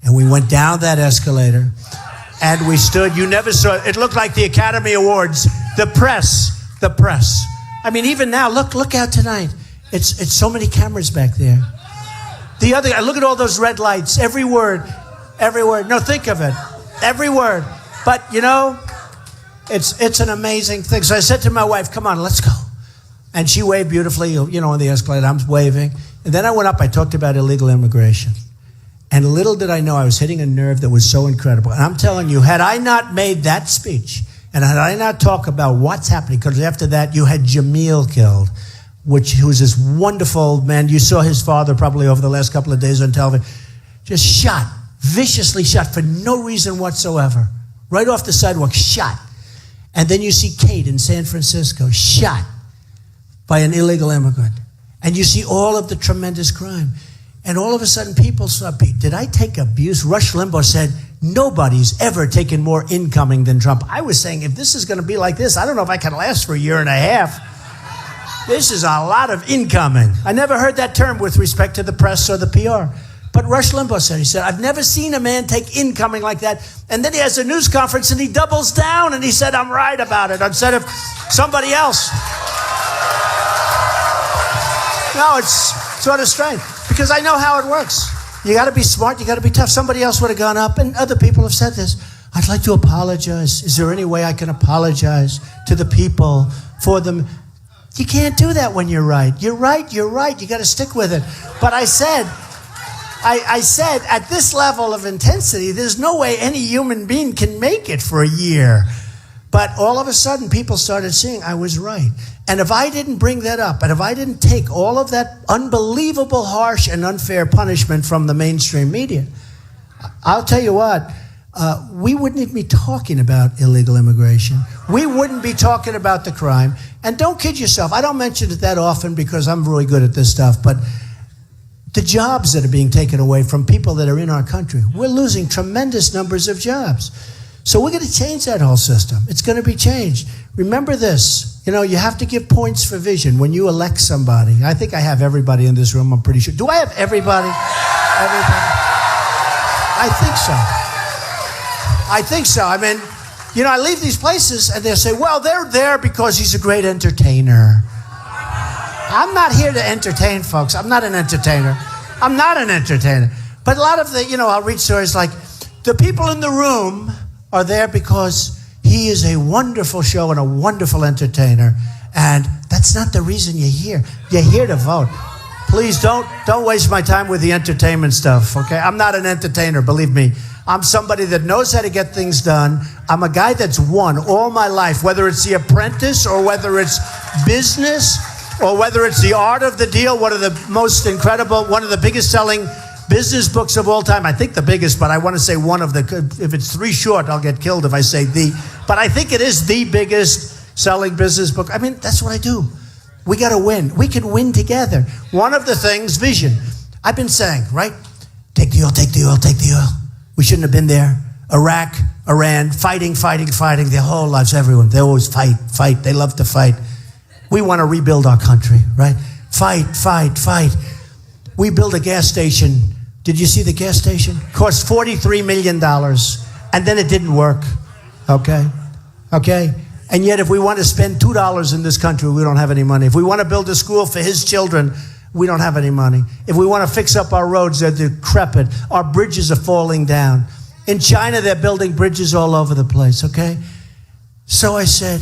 Speaker 1: And we went down that escalator, and we stood. You never saw it. It looked like the Academy Awards. The press. I mean, even now, look out tonight. It's so many cameras back there. Look at all those red lights. Every word. No, think of it. Every word. But, you know, it's an amazing thing. So I said to my wife, come on, let's go. And she waved beautifully, you know, on the escalator. I'm waving. And then I went up. I talked about illegal immigration. And little did I know I was hitting a nerve that was so incredible. And I'm telling you, had I not made that speech, and had I not talked about what's happening, because after that you had Jamil killed, who was this wonderful man. You saw his father probably over the last couple of days on television. Just shot, viciously shot for no reason whatsoever. Right off the sidewalk, shot. And then you see Kate in San Francisco, shot by an illegal immigrant. And you see all of the tremendous crime. And all of a sudden, people saw, did I take abuse? Rush Limbaugh said, nobody's ever taken more incoming than Trump. I was saying, if this is going to be like this, I don't know if I can last for a year and a half. This is a lot of incoming. I never heard that term with respect to the press or the PR. But Rush Limbaugh said, he said, I've never seen a man take incoming like that. And then he has a news conference and he doubles down and he said, I'm right about it, instead of somebody else. No, it's sort of strange. Because I know how it works. You got to be smart. You got to be tough. Somebody else would have gone up, and other people have said this. I'd like to apologize. Is there any way I can apologize to the people for them? You can't do that when you're right. You're right. You got to stick with it. But I said, at this level of intensity, there's no way any human being can make it for a year. But all of a sudden, people started seeing I was right. And if I didn't bring that up, and if I didn't take all of that unbelievable, harsh, and unfair punishment from the mainstream media, I'll tell you what, we wouldn't be talking about illegal immigration. We wouldn't be talking about the crime. And don't kid yourself. I don't mention it that often because I'm really good at this stuff. But the jobs that are being taken away from people that are in our country, we're losing tremendous numbers of jobs. So we're going to change that whole system. It's going to be changed. Remember this. You know, you have to give points for vision when you elect somebody. I think I have everybody in this room, I'm pretty sure. Do I have everybody? Everybody? I think so. I think so. I mean, you know, I leave these places and they'll say, well, they're there because he's a great entertainer. I'm not here to entertain, folks. I'm not an entertainer. I'm not an entertainer. But a lot of the, you know, I'll read stories like, the people in the room are there because he is a wonderful show and a wonderful entertainer. And that's not the reason you're here. You're here to vote. Please don't waste my time with the entertainment stuff, okay? I'm not an entertainer, believe me. I'm somebody that knows how to get things done. I'm a guy that's won all my life, whether it's The Apprentice or whether it's business or whether it's The Art of the Deal, one of the most incredible, one of the biggest selling business books of all time. I think the biggest, but I want to say one of the, if it's 3 short, I'll get killed if I say the. But I think it is the biggest selling business book. I mean, that's what I do. We got to win. We can win together. One of the things, vision. I've been saying, right? Take the oil, take the oil, take the oil. We shouldn't have been there. Iraq, Iran, fighting their whole lives, everyone. They always fight. They love to fight. We want to rebuild our country, right? Fight. We built a gas station. Did you see the gas station? Cost $43 million. And then it didn't work. Okay? And yet if we want to spend $2 in this country, we don't have any money. If we want to build a school for his children, we don't have any money. If we want to fix up our roads, they're decrepit. Our bridges are falling down. In China, they're building bridges all over the place, okay? So I said,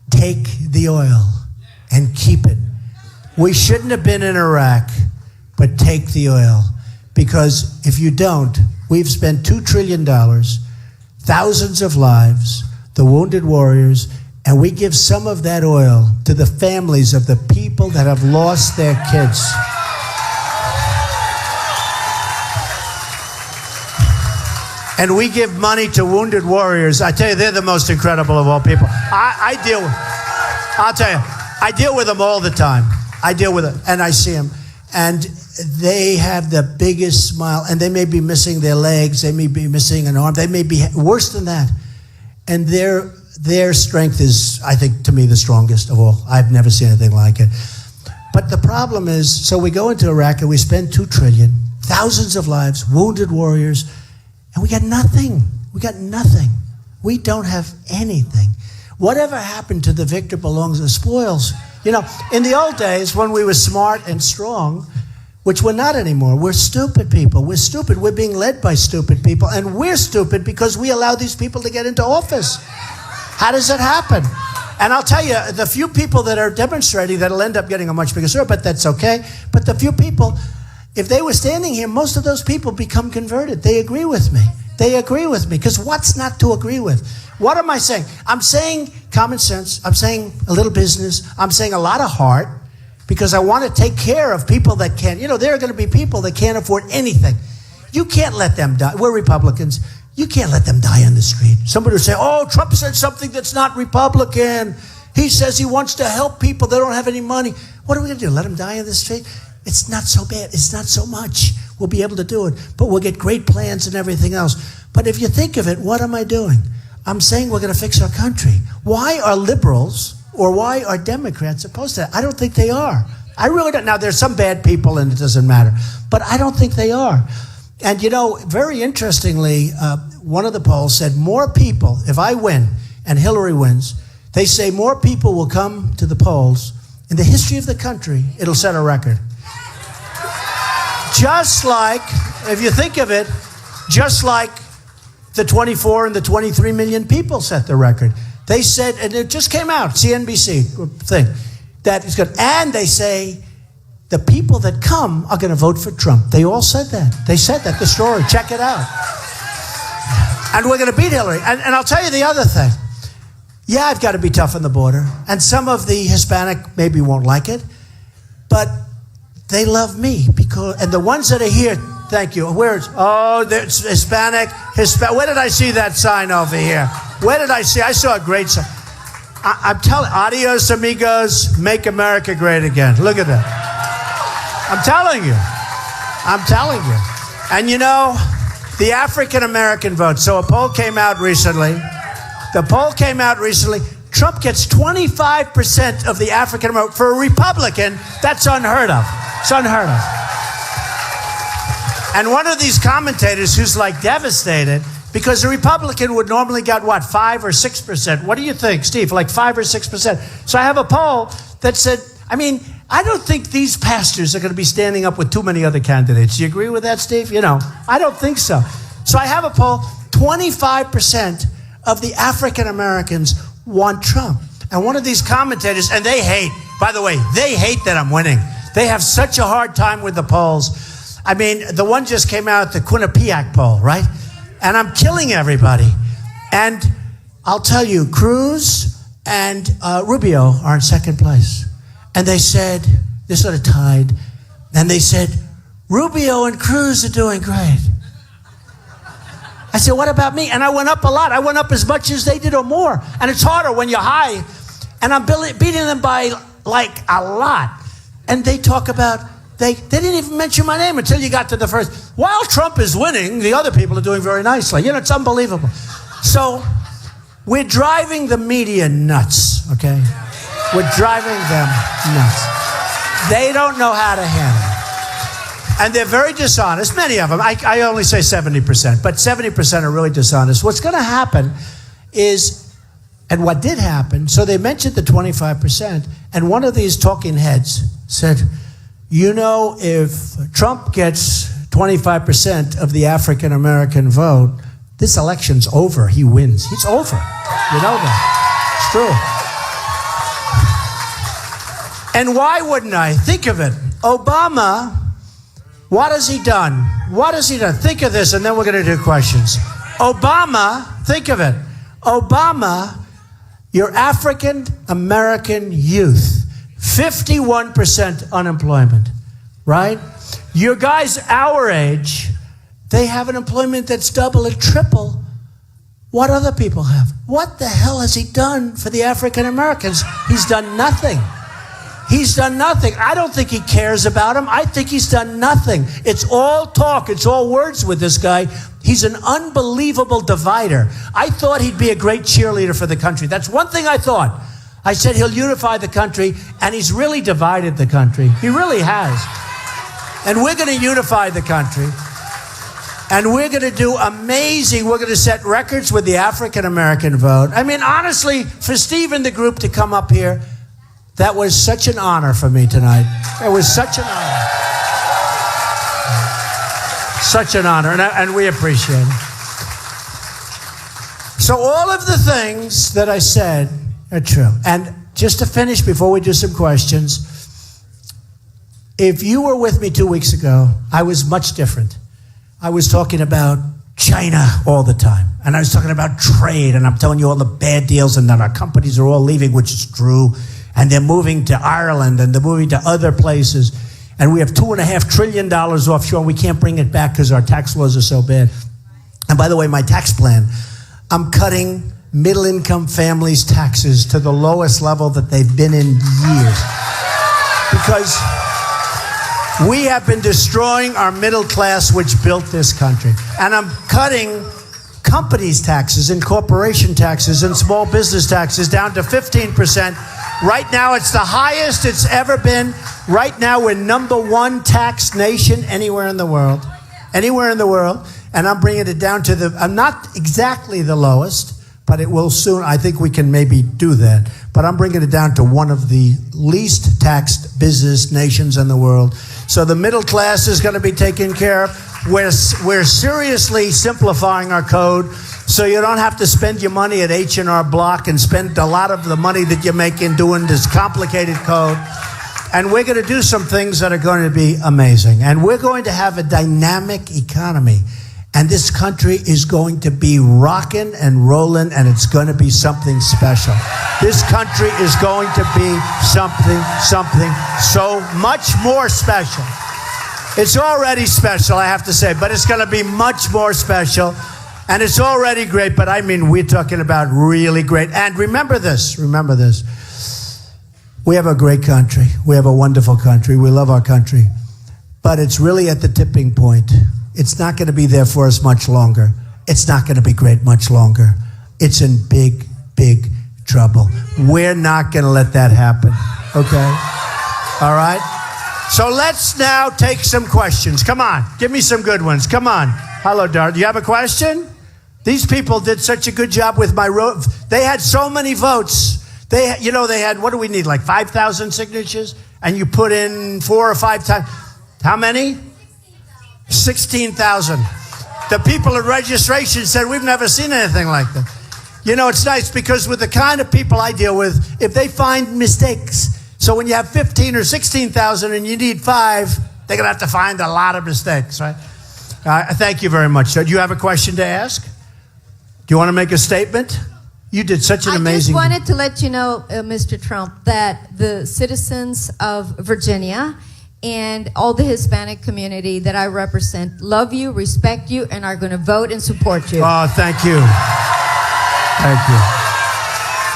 Speaker 1: take the oil and keep it. We shouldn't have been in Iraq, but take the oil. Because if you don't, we've spent $2 trillion, thousands of lives, the wounded warriors, and we give some of that oil to the families of the people that have lost their kids. And we give money to wounded warriors. I tell you, they're the most incredible of all people. I deal with them all the time. I deal with them, and I see them. And they have the biggest smile, and they may be missing their legs, they may be missing an arm, they may be worse than that. And their strength is, I think, to me, the strongest of all. I've never seen anything like it. But the problem is, so we go into Iraq and we spend $2 trillion, thousands of lives, wounded warriors, and we got nothing. We got nothing. We don't have anything. Whatever happened to the victor belongs to the spoils. You know, in the old days when we were smart and strong, which we're not anymore, we're stupid people. We're stupid. We're being led by stupid people. And we're stupid because we allow these people to get into office. How does that happen? And I'll tell you, the few people that are demonstrating that'll end up getting a much bigger circle, but that's okay. But the few people, if they were standing here, most of those people become converted. They agree with me. They agree with me. Because what's not to agree with? What am I saying? I'm saying common sense. I'm saying a little business. I'm saying a lot of heart. Because I want to take care of people that can't. You know, there are going to be people that can't afford anything. You can't let them die. We're Republicans. You can't let them die on the street. Somebody will say, oh, Trump said something that's not Republican. He says he wants to help people. They don't have any money. What are we going to do? Let them die on the street? It's not so bad. It's not so much. We'll be able to do it. But we'll get great plans and everything else. But if you think of it, what am I doing? I'm saying we're going to fix our country. Why are liberals or why are Democrats opposed to that? I don't think they are. I really don't. Now, there's some bad people and it doesn't matter. But I don't think they are. And, you know, very interestingly, one of the polls said more people, if I win and Hillary wins, they say more people will come to the polls. In the history of the country, it'll set a record. Just like, if you think of it, just like the 24 and the 23 million people set the record. They said, and it just came out, CNBC thing, that is good. And they say the people that come are going to vote for Trump. They all said that. They said that, the story. Check it out. And we're going to beat Hillary. And I'll tell you the other thing. Yeah, I've got to be tough on the border. And some of the Hispanic maybe won't like it. But they love me. And the ones that are here, thank you. Where's, oh, there's Hispanic. Where did I see that sign over here? Where did I see? I saw a great sign. I'm telling, adios amigos, make America great again. Look at that. I'm telling you. And you know, The African American vote. So a poll came out recently. Trump gets 25% of the African American. For a Republican, that's unheard of. It's unheard of. And one of these commentators who's like devastated, because a Republican would normally get, what, 5 or 6%? What do you think, Steve? Like 5 or 6%. So I have a poll that said, I don't think these pastors are going to be standing up with too many other candidates. Do you agree with that, Steve? I don't think so. So I have a poll, 25% of the African Americans want Trump. And one of these commentators, and they hate that I'm winning. They have such a hard time with the polls. The one just came out, the Quinnipiac poll, right? And I'm killing everybody. And I'll tell you, Cruz and Rubio are in second place. And they said, they're sort of tied. And they said, Rubio and Cruz are doing great. I said, what about me? And I went up a lot. I went up as much as they did or more. And it's harder when you're high. And I'm beating them by like a lot. And they talk about, they didn't even mention my name until you got to the first. While Trump is winning, the other people are doing very nicely. It's unbelievable. So we're driving the media nuts, okay? We're driving them nuts. They don't know how to handle it. And they're very dishonest, many of them. I only say 70%, but 70% are really dishonest. What's going to happen is, and what did happen, so they mentioned the 25%, and one of these talking heads said, if Trump gets 25% of the African American vote, this election's over. He wins. It's over. You know that. It's true. And why wouldn't I? Think of it. Obama, what has he done? What has he done? Think of this, and then we're going to do questions. Obama, think of it. Obama, your African American youth, 51% unemployment, right? Your guys our age, they have an employment that's double and triple what other people have. What the hell has he done for the African Americans? He's done nothing. He's done nothing. I don't think he cares about them. I think he's done nothing. It's all talk. It's all words with this guy. He's an unbelievable divider. I thought he'd be a great cheerleader for the country. That's one thing I thought. I said he'll unify the country, and he's really divided the country. He really has. And we're going to unify the country. And we're going to do amazing. We're going to set records with the African American vote. Honestly, for Steve and the group to come up here, that was such an honor for me tonight. It was such an honor. Such an honor, and we appreciate it. So all of the things that I said are true. And just to finish before we do some questions, if you were with me 2 weeks ago, I was much different. I was talking about China all the time. And I was talking about trade, and I'm telling you all the bad deals and that our companies are all leaving, which is true. And they're moving to Ireland, and they're moving to other places. And we have $2.5 trillion offshore, and we can't bring it back because our tax laws are so bad. And by the way, my tax plan, I'm cutting middle-income families' taxes to the lowest level that they've been in years. Because we have been destroying our middle class, which built this country. And I'm cutting companies' taxes and corporation taxes and small business taxes down to 15%. Right now, it's the highest it's ever been. Right now, we're #1 taxed nation anywhere in the world. Anywhere in the world. And I'm bringing it down to I'm not exactly the lowest, but it will soon. I think we can maybe do that. But I'm bringing it down to one of the least taxed business nations in the world. So the middle class is going to be taken care of. We're seriously simplifying our code, so you don't have to spend your money at H&R Block and spend a lot of the money that you're making doing this complicated code. And we're going to do some things that are going to be amazing. And we're going to have a dynamic economy. And this country is going to be rocking and rolling, and it's going to be something special. This country is going to be something so much more special. It's already special, I have to say, but it's going to be much more special. And it's already great, but we're talking about really great. And remember this. We have a great country. We have a wonderful country. We love our country. But it's really at the tipping point it's not going to be there for us much longer. It's not going to be great much longer. It's in big, big trouble. We're not going to let that happen, okay? All right? So let's now take some questions. Come on, give me some good ones. Come on. Hello, Dar. Do you have a question? These people did such a good job with my They had so many votes. They had, what do we need, like 5,000 signatures? And you put in 4 or 5 times. How many? 16,000. The people at registration said, we've never seen anything like that. You know, it's nice because with the kind of people I deal with, if they find mistakes, so when you have 15 or 16,000 and you need 5, they're going to have to find a lot of mistakes, right? Thank you very much. So do you have a question to ask? Do you want to make a statement? You did such an amazing...
Speaker 3: I just wanted to let you know, Mr. Trump, that the citizens of Virginia and all the Hispanic community that I represent love you, respect you, and are going to vote and support you.
Speaker 1: Oh, thank you. Thank you.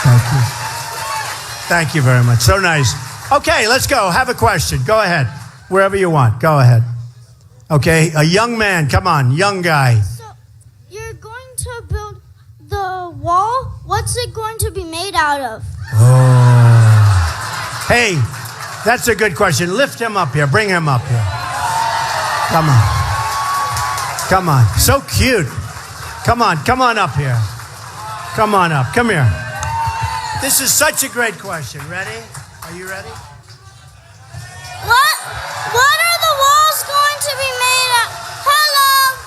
Speaker 1: Thank you. Thank you very much. So nice. Okay, let's go. Have a question. Go ahead. Wherever you want. Go ahead. Okay, a young man. Come on, young guy.
Speaker 4: So, you're going to build the wall? What's it going to be made out of?
Speaker 1: Oh. Hey, that's a good question. Lift him up here. Bring him up here. Come on. Come on. So cute. Come on. Come on up here. Come on up. Come here. This is such a great question. Ready? Are you ready?
Speaker 4: What are the walls going to be made of? Hello?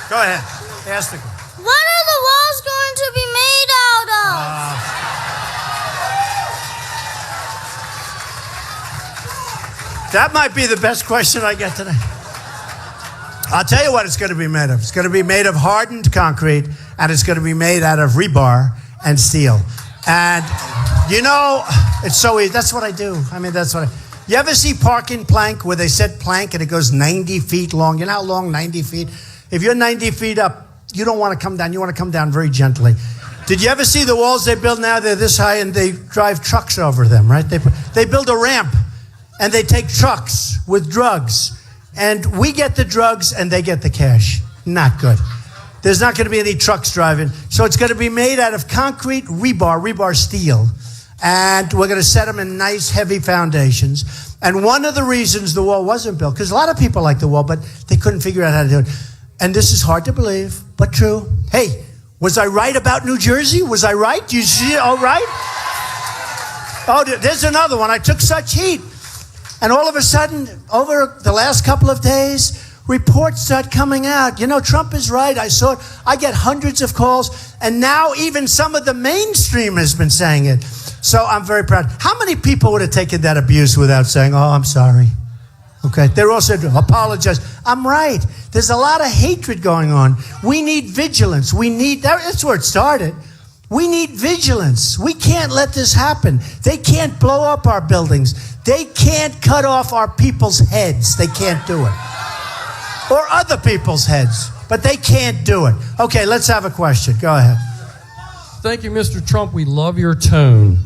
Speaker 1: Go ahead. Ask the question.
Speaker 4: What are the walls going to be made out of?
Speaker 1: That might be the best question I get today. I'll tell you what it's going to be made of. It's going to be made of hardened concrete, and it's going to be made out of rebar and steel. And, you know, it's so easy. That's what I do. I mean, that's what You ever see parking plank where they set plank and it goes 90 feet long? You know how long 90 feet? If you're 90 feet up, you don't want to come down. You want to come down very gently. Did you ever see the walls they build now? They're this high and they drive trucks over them, right? They build a ramp and they take trucks with drugs. And we get the drugs and they get the cash. Not good. There's not going to be any trucks driving. So it's going to be made out of concrete rebar steel. And we're going to set them in nice, heavy foundations. And one of the reasons the wall wasn't built, because a lot of people like the wall, but they couldn't figure out how to do it. And this is hard to believe, but true. Hey, was I right about New Jersey? Was I right? Do you see it all right? Oh, there's another one. I took such heat. And all of a sudden, over the last couple of days, reports start coming out. You know, Trump is right. I saw it. I get hundreds of calls. And now even some of the mainstream has been saying it. So I'm very proud. How many people would have taken that abuse without saying, oh, I'm sorry? Okay. They're all said, apologize. I'm right. There's a lot of hatred going on. We need vigilance. That's where it started. We need vigilance. We can't let this happen. They can't blow up our buildings. They can't cut off our people's heads. They can't do it. Or other people's heads. But they can't do it. Okay, let's have a question. Go ahead.
Speaker 5: Thank you, Mr. Trump. We love your tone.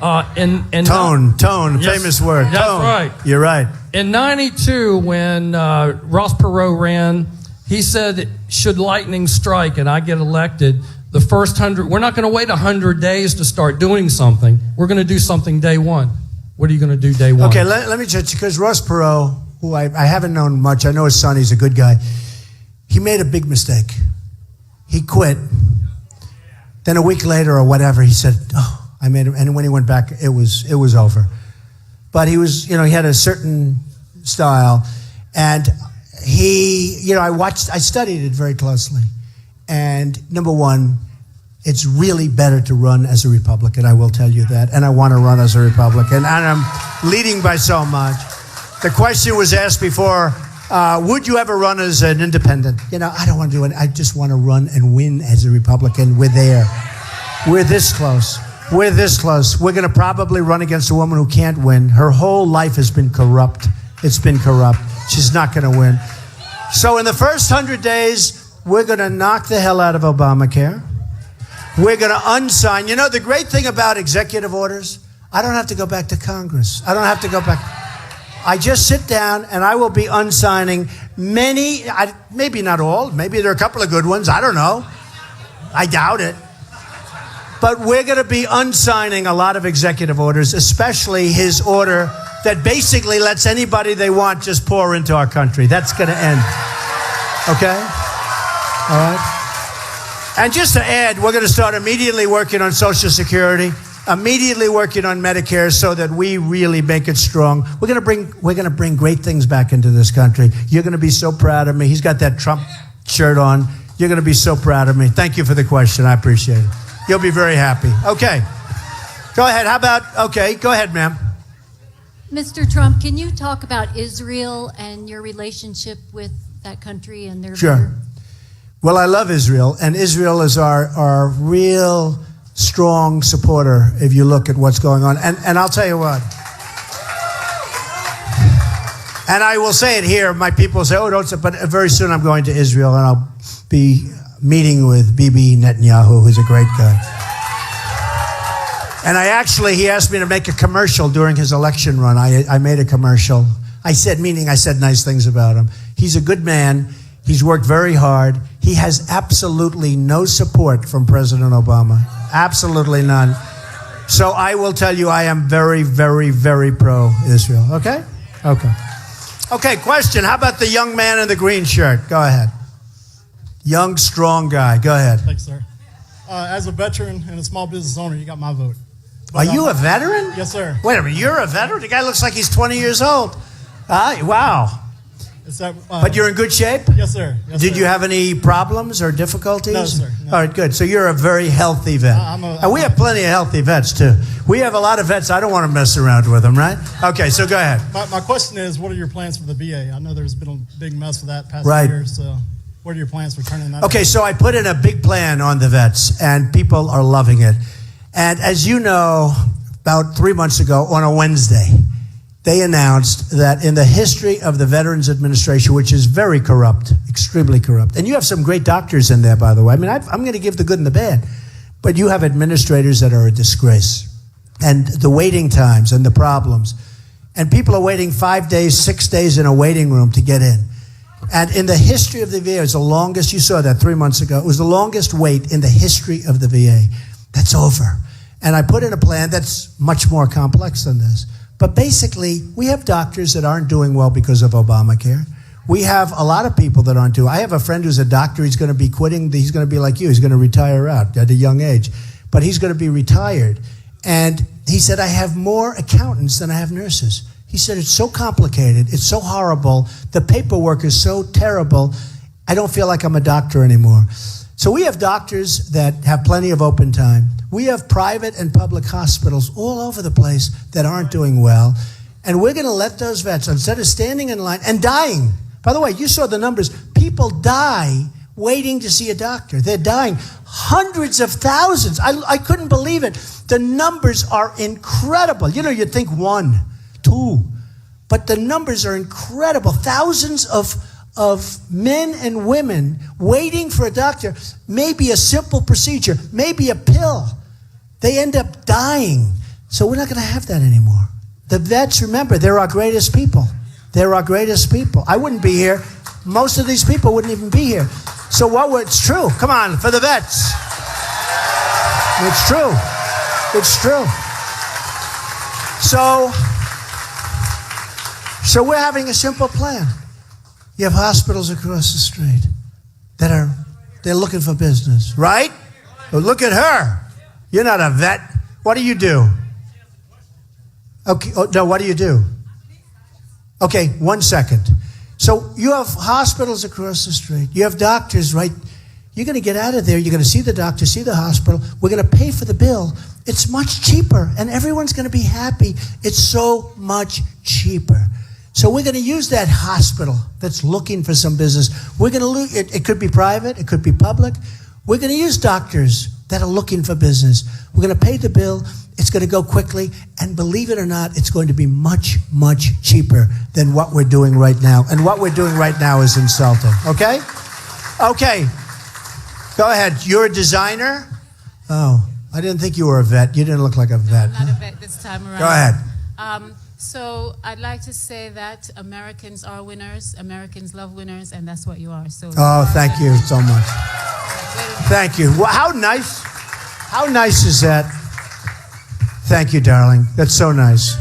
Speaker 1: Tone,
Speaker 5: yes,
Speaker 1: famous word.
Speaker 5: That's
Speaker 1: tone.
Speaker 5: right.
Speaker 1: You're right.
Speaker 5: In 92, when Ross Perot ran, he said, should lightning strike and I get elected, the first 100, we're not going to wait 100 days to start doing something. We're going to do something day one. What are you going to do day one?
Speaker 1: Okay, let me judge, because Ross Perot, who I haven't known much, I know his son, he's a good guy. He made a big mistake. He quit. Then a week later or whatever, he said, oh, I made him. And when he went back, it was over. But he was, he had a certain style. And I studied it very closely. And number one, it's really better to run as a Republican. I will tell you that. And I want to run as a Republican. And I'm leading by so much. The question was asked before, would you ever run as an independent? I don't want to do it. I just want to run and win as a Republican. We're there. We're this close. We're this close. We're going to probably run against a woman who can't win. Her whole life has been corrupt. It's been corrupt. She's not going to win. So in the first 100 days, we're going to knock the hell out of Obamacare. We're going to unsign. The great thing about executive orders, I don't have to go back to Congress. I don't have to go back. I just sit down and I will be unsigning many, maybe not all, maybe there are a couple of good ones, I don't know. I doubt it. But we're going to be unsigning a lot of executive orders, especially his order that basically lets anybody they want just pour into our country. That's going to end. Okay? All right? And just to add, we're going to start immediately working on Social Security, immediately working on Medicare so that we really make it strong. We're going to bring great things back into this country. You're going to be so proud of me. He's got that Trump shirt on. You're going to be so proud of me. Thank you for the question. I appreciate it. You'll be very happy. Okay. Go ahead. How about, okay, go ahead, ma'am.
Speaker 6: Mr. Trump, can you talk about Israel and your relationship with that country and their
Speaker 1: Sure.
Speaker 6: leader?
Speaker 1: Well, I love Israel, and Israel is our real strong supporter if you look at what's going on. And I'll tell you what. And I will say it here. My people say, oh, don't say, but very soon I'm going to Israel, and I'll be meeting with Bibi Netanyahu, who's a great guy. And he asked me to make a commercial during his election run. I made a commercial. I said nice things about him. He's a good man. He's worked very hard. He has absolutely no support from President Obama. Absolutely none. So I will tell you, I am very, very, very pro-Israel. Okay? Okay. Okay, question. How about the young man in the green shirt? Go ahead. Young, strong guy. Go ahead.
Speaker 7: Thanks, sir. As a veteran and a small business owner, you got my vote.
Speaker 1: Are you a veteran?
Speaker 7: Yes, sir.
Speaker 1: Wait a minute. You're a veteran? The guy looks like he's 20 years old. Wow. But you're in good shape?
Speaker 7: Yes, sir. Yes,
Speaker 1: Did
Speaker 7: sir.
Speaker 1: you have any problems or difficulties?
Speaker 7: No, sir. No.
Speaker 1: All right, good. So you're a very healthy vet. And we have plenty of healthy vets, too. We have a lot of vets. I don't want to mess around with them, right? Okay, so go ahead.
Speaker 7: My question is, what are your plans for the VA? I know there's been a big mess with that past
Speaker 1: Right.
Speaker 7: year, so what are your plans for turning that
Speaker 1: Okay,
Speaker 7: around?
Speaker 1: so I put in a big plan on the vets, and people are loving it. And as you know, about 3 months ago on a Wednesday, they announced that in the history of the Veterans Administration, which is very corrupt, extremely corrupt, and you have some great doctors in there, by the way. I mean, I'm going to give the good and the bad, but you have administrators that are a disgrace. And the waiting times and the problems. And people are waiting 5 days, 6 days in a waiting room to get in. And in the history of the VA, it was the longest, you saw that 3 months ago, it was the longest wait in the history of the VA. That's over. And I put in a plan that's much more complex than this. But basically, we have doctors that aren't doing well because of Obamacare. We have a lot of people that aren't doing. I have a friend who's a doctor. He's going to be quitting. He's going to be like you. He's going to retire out at a young age. But he's going to be retired. And he said, I have more accountants than I have nurses. He said, it's so complicated. It's so horrible. The paperwork is so terrible. I don't feel like I'm a doctor anymore. So we have doctors that have plenty of open time. We have private and public hospitals all over the place that aren't doing well. And we're going to let those vets, instead of standing in line and dying. By the way, you saw the numbers. People die waiting to see a doctor. They're dying. Hundreds of thousands. I couldn't believe it. The numbers are incredible. You know, you'd think 1, 2. But the numbers are incredible. Thousands of men and women waiting for a doctor, maybe a simple procedure, maybe a pill. They end up dying. So we're not going to have that anymore. The vets, remember, they're our greatest people. They're our greatest people. I wouldn't be here. Most of these people wouldn't even be here. So it's true. Come on, for the vets. It's true. It's true. So we're having a simple plan. You have hospitals across the street they're looking for business, right? Well, look at her. You're not a vet. What do you do? Okay. Oh, no, what do you do? Okay, 1 second. So you have hospitals across the street. You have doctors, right? You're going to get out of there. You're going to see the doctor, see the hospital. We're going to pay for the bill. It's much cheaper, and everyone's going to be happy. It's so much cheaper. So we're going to use that hospital that's looking for some business. We're going to it could be private, it could be public. We're going to use doctors that are looking for business. We're going to pay the bill. It's going to go quickly, and believe it or not, it's going to be much, much cheaper than what we're doing right now. And what we're doing right now is insulting. Okay? Okay. Go ahead. You're a designer? Oh, I didn't think you were a vet. You didn't look like a vet.
Speaker 8: I'm not a vet this time around.
Speaker 1: Go ahead.
Speaker 8: So I'd like to say that Americans are winners, Americans love winners, and that's what you are. So
Speaker 1: Oh, thank you so much. Thank you. Well, how nice. How nice is that? Thank you, darling. That's so nice.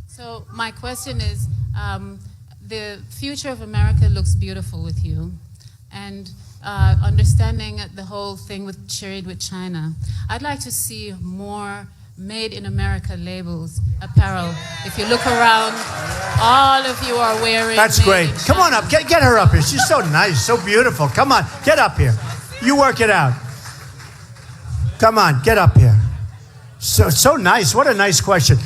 Speaker 8: So my question is, the future of America looks beautiful with you, and understanding the whole thing with trade with China, I'd like to see more made in America labels, apparel. If you look around, all of you are wearing.
Speaker 1: That's great. Come on up. Get her up here. She's so nice, so beautiful. Come on, get up here. You work it out. Come on, get up here. So nice. What a nice question.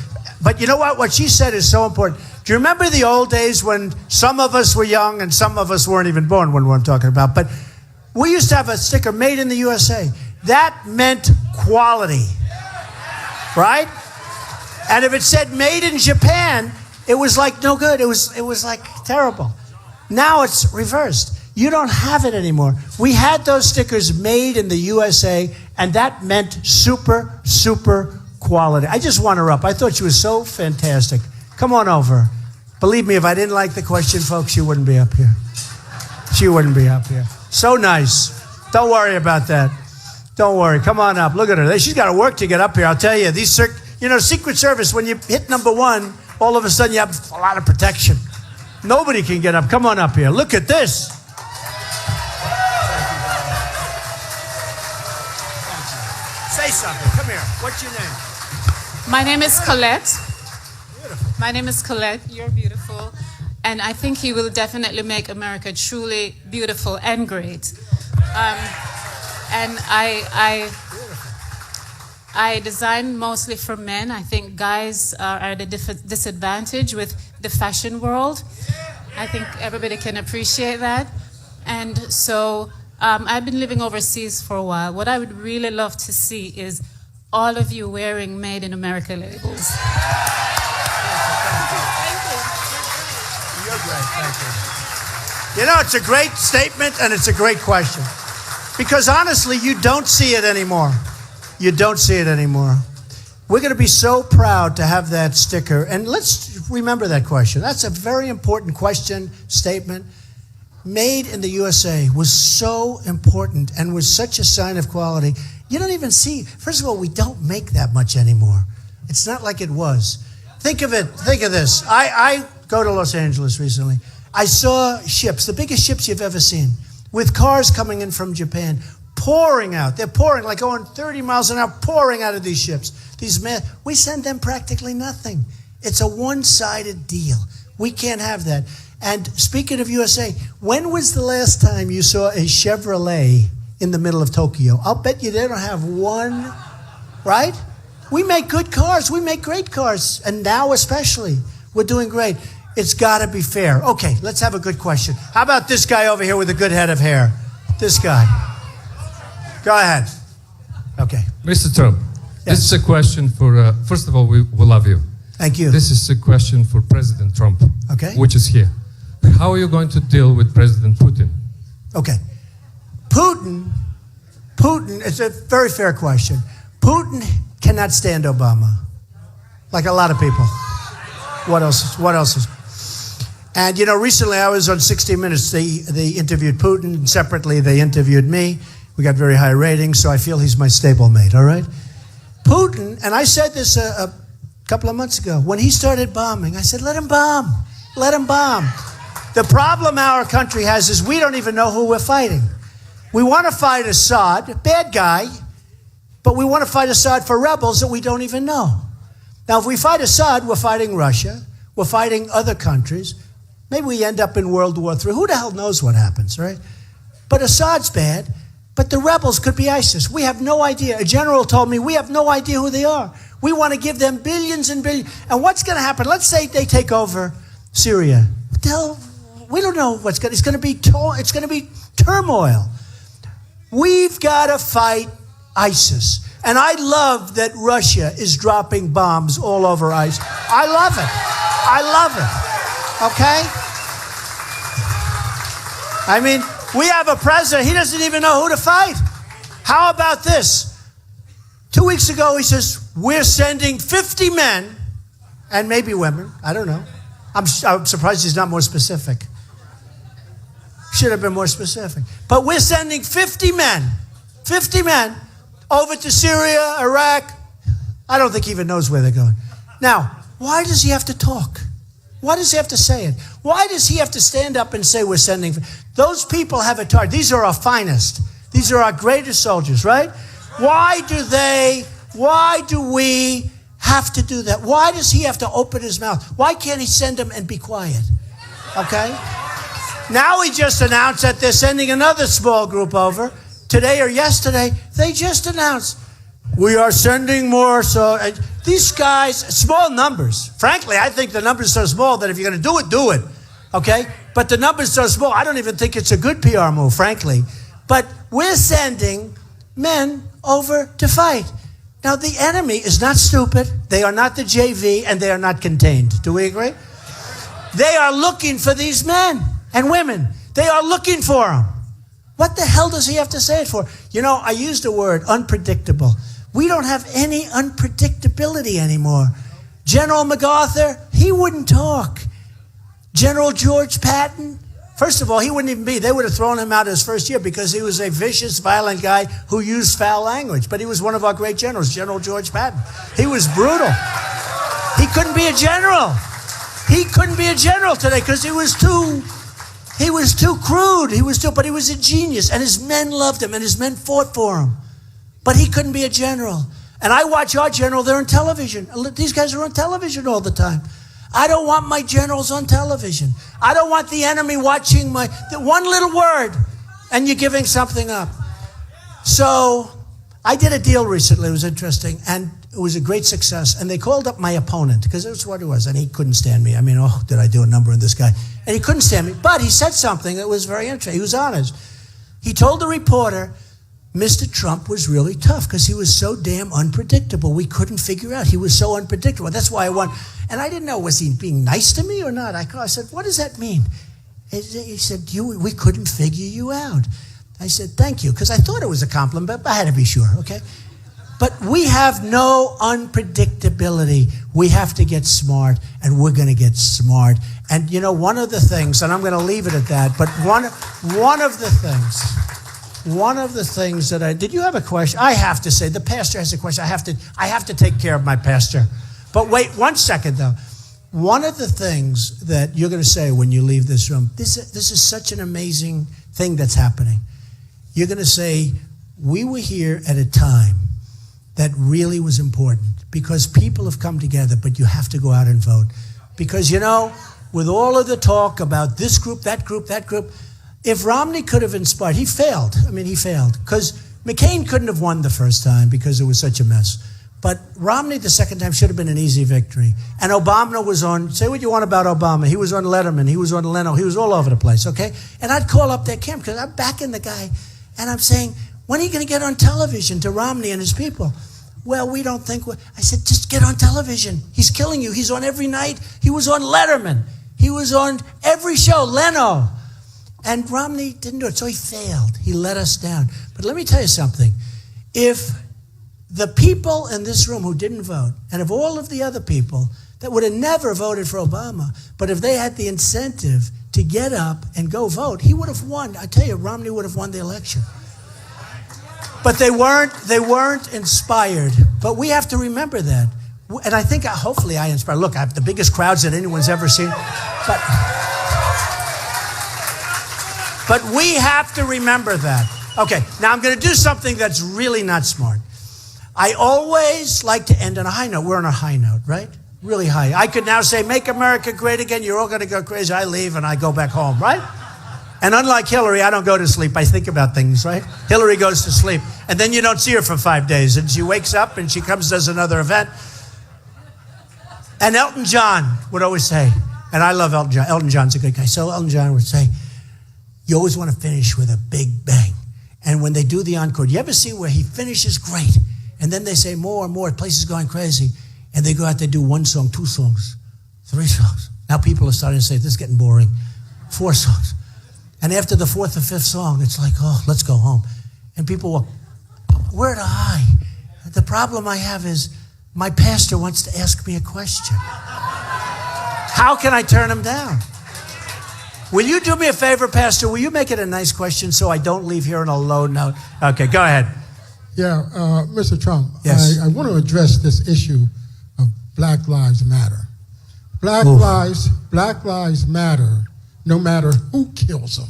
Speaker 1: But you know what? What she said is so important. Do you remember the old days when some of us were young and some of us weren't even born when I'm talking about? But we used to have a sticker made in the USA. That meant quality, right? And if it said made in Japan, it was like no good. It was like terrible. Now it's reversed. You don't have it anymore. We had those stickers made in the USA, and that meant super, super quality. I just want her up. I thought she was so fantastic. Come on over. Believe me, if I didn't like the question, folks, she wouldn't be up here. She wouldn't be up here. So nice. Don't worry about that. Don't worry. Come on up. Look at her. She's got to work to get up here. I'll tell you. Secret Service, when you hit number 1, all of a sudden you have a lot of protection. Nobody can get up. Come on up here. Look at this. Say something. Come here. What's your name?
Speaker 8: My name is Colette.
Speaker 1: Beautiful.
Speaker 8: My name is Colette. You're beautiful. And I think he will definitely make America truly beautiful and great. And I design mostly for men. I think guys are at a disadvantage with the fashion world. I think everybody can appreciate that. And so I've been living overseas for a while. What I would really love to see is all of you wearing Made in America labels.
Speaker 1: You're great. Thank you. You know, it's a great statement and it's a great question. Because honestly, you don't see it anymore. You don't see it anymore. We're going to be so proud to have that sticker. And let's remember that question. That's a very important question, statement. Made in the USA was so important and was such a sign of quality. You don't even see, first of all, we don't make that much anymore. It's not like it was. Think of this. I go to Los Angeles recently. I saw ships, the biggest ships you've ever seen, with cars coming in from Japan, pouring out. They're pouring, like going 30 miles an hour, pouring out of these ships. We send them practically nothing. It's a one-sided deal. We can't have that. And speaking of USA, when was the last time you saw a Chevrolet in the middle of Tokyo? I'll bet you they don't have one, right? We make good cars. We make great cars. And now especially, we're doing great. It's got to be fair. Okay, let's have a good question. How about this guy over here with a good head of hair? This guy. Go ahead. Okay.
Speaker 9: Mr. Trump,
Speaker 1: Yes.
Speaker 9: this is a question for, first of all, we love you.
Speaker 1: Thank you.
Speaker 9: This is a question for President Trump,
Speaker 1: Okay.
Speaker 9: which is here. How are you going to deal with President Putin?
Speaker 1: Okay. Putin, it's a very fair question. Putin cannot stand Obama, like a lot of people. What else is? And, you know, recently I was on 60 Minutes. They interviewed Putin, and separately they interviewed me. We got very high ratings, so I feel he's my stablemate, all right? Putin, and I said this a couple of months ago, when he started bombing, I said, let him bomb. Let him bomb. The problem our country has is we don't even know who we're fighting. We want to fight Assad, a bad guy, but we want to fight Assad for rebels that we don't even know. Now, if we fight Assad, we're fighting Russia, we're fighting other countries. Maybe we end up in World War III. Who the hell knows what happens, right? But Assad's bad, but the rebels could be ISIS. We have no idea. A general told me we have no idea who they are. We want to give them billions and billions. And what's going to happen? Let's say they take over Syria. What the hell? We don't know what's going to. It's going to be turmoil. We've got to fight ISIS. And I love that Russia is dropping bombs all over ISIS. I love it. I love it. Okay? I mean, we have a president, he doesn't even know who to fight. How about this? 2 weeks ago, he says, we're sending 50 men and maybe women. I don't know. I'm surprised he's not more specific. Should have been more specific. But we're sending 50 men over to Syria, Iraq. I don't think he even knows where they're going. Now, why does he have to talk? Why does he have to say it? Why does he have to stand up and say we're sending? Those people have a target. These are our finest. These are our greatest soldiers, right? Why do we have to do that? Why does he have to open his mouth? Why can't he send them and be quiet? Okay? Now he just announced that they're sending another small group over. Today or yesterday, they just announced, we are sending more. So these guys, small numbers. Frankly, I think the numbers are so small that if you're going to do it. Okay? But the numbers are so small, I don't even think it's a good PR move, frankly. But we're sending men over to fight. Now, the enemy is not stupid. They are not the JV, and they are not contained. Do we agree? They are looking for these men and women. They are looking for them. What the hell does he have to say it for? You know, I used the word unpredictable. We don't have any unpredictability anymore. General MacArthur, he wouldn't talk. General George Patton, first of all, he wouldn't even be. They would have thrown him out his first year because he was a vicious, violent guy who used foul language. But he was one of our great generals, General George Patton. He was brutal. He couldn't be a general. He couldn't be a general today because he was too crude. But he was a genius. And his men loved him and his men fought for him. But he couldn't be a general. And I watch our general, they're on television. These guys are on television all the time. I don't want my generals on television. I don't want the enemy watching one little word and you're giving something up. So I did a deal recently. It was interesting. And it was a great success. And they called up my opponent because that's what it was. And he couldn't stand me. I mean, did I do a number on this guy? And he couldn't stand me. But he said something that was very interesting. He was honest. He told the reporter, Mr. Trump was really tough because he was so damn unpredictable. We couldn't figure out. He was so unpredictable. That's why I won. And I didn't know, was he being nice to me or not? I said, what does that mean? He said, we couldn't figure you out. I said, thank you, because I thought it was a compliment, but I had to be sure, okay? But we have no unpredictability. We have to get smart, and we're going to get smart. And, you know, one of the things, and I'm going to leave it at that, but one of the things that did you have a question? I have to say, the pastor has a question. I have to take care of my pastor. But wait 1 second, though. One of the things that you're going to say when you leave this room, this is such an amazing thing that's happening. You're going to say, we were here at a time that really was important because people have come together, but you have to go out and vote. Because, you know, with all of the talk about this group, that group, if Romney could have inspired, he failed. I mean, he failed. Because McCain couldn't have won the first time because it was such a mess. But Romney the second time should have been an easy victory. And Obama was on, say what you want about Obama. He was on Letterman. He was on Leno. He was all over the place, okay? And I'd call up that camp because I'm backing the guy. And I'm saying, when are you going to get on television to Romney and his people? Well, we don't think I said, just get on television. He's killing you. He's on every night. He was on Letterman. He was on every show, Leno. And Romney didn't do it, so he failed. He let us down. But let me tell you something. If the people in this room who didn't vote, and of all of the other people that would have never voted for Obama, but if they had the incentive to get up and go vote, he would have won. I tell you, Romney would have won the election. But they weren't inspired. But we have to remember that. And I think, hopefully I inspire. Look, I have the biggest crowds that anyone's ever seen. But we have to remember that. Okay, now I'm going to do something that's really not smart. I always like to end on a high note. We're on a high note, right? Really high. I could now say, make America great again. You're all going to go crazy. I leave and I go back home, right? And unlike Hillary, I don't go to sleep. I think about things, right? Hillary goes to sleep. And then you don't see her for 5 days. And she wakes up and she comes, does another event. And Elton John would always say, and I love Elton John. Elton John's a good guy. So Elton John would say, you always want to finish with a big bang. And when they do the encore, you ever see where he finishes great? And then they say more and more, the place is going crazy. And they go out, they do 1 song, 2 songs, 3 songs. Now people are starting to say, this is getting boring. 4 songs. And after the 4th or 5th song, it's like, oh, let's go home. And people walk, we're at a high. The problem I have is my pastor wants to ask me a question. How can I turn him down? Will you do me a favor, Pastor? Will you make it a nice question so I don't leave here on a low note? Okay, go ahead.
Speaker 10: Yeah, Mr. Trump,
Speaker 1: Yes.
Speaker 10: I want to address this issue of Black Lives Matter. Black Lives Matter, no matter who kills them.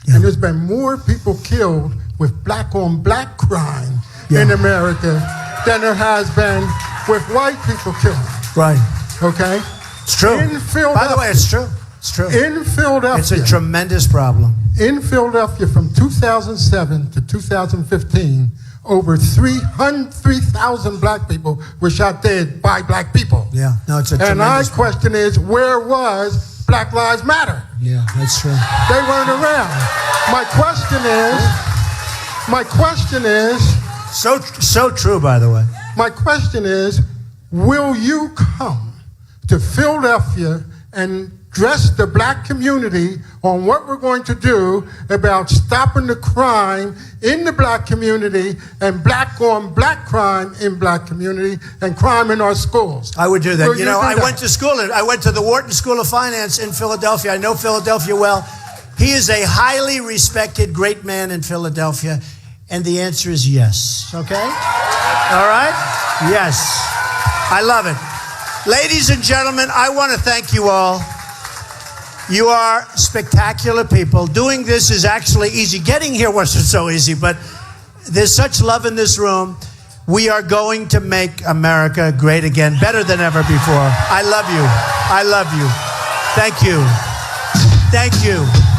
Speaker 1: Yeah.
Speaker 10: And there's been more people killed with black-on-black crime in America than there has been with white people killed.
Speaker 1: Right.
Speaker 10: Okay?
Speaker 1: It's true.
Speaker 10: In Philadelphia,
Speaker 1: by the way, it's true. It's true.
Speaker 10: In Philadelphia.
Speaker 1: It's a tremendous problem.
Speaker 10: In Philadelphia from 2007 to 2015, over 3,000 black people were shot dead by black people.
Speaker 1: Yeah, no, it's a
Speaker 10: And my
Speaker 1: tremendous problem.
Speaker 10: question is, where was Black Lives Matter?
Speaker 1: Yeah, that's true.
Speaker 10: They weren't around. My question is,
Speaker 1: so true, by the way.
Speaker 10: my question is, will you come to Philadelphia and address the black community on what we're going to do about stopping the crime in the black community and black-on-black crime in black community and crime in our schools?
Speaker 1: I would do that.
Speaker 10: Will
Speaker 1: You know, I
Speaker 10: that?
Speaker 1: went to school. I went to the Wharton School of Finance in Philadelphia. I know Philadelphia well. He is a highly respected, great man in Philadelphia. And the answer is yes. Okay? All right? Yes. I love it. Ladies and gentlemen, I want to thank you all. You are spectacular people. Doing this is actually easy. Getting here wasn't so easy, but there's such love in this room. We are going to make America great again, better than ever before. I love you. I love you. Thank you. Thank you.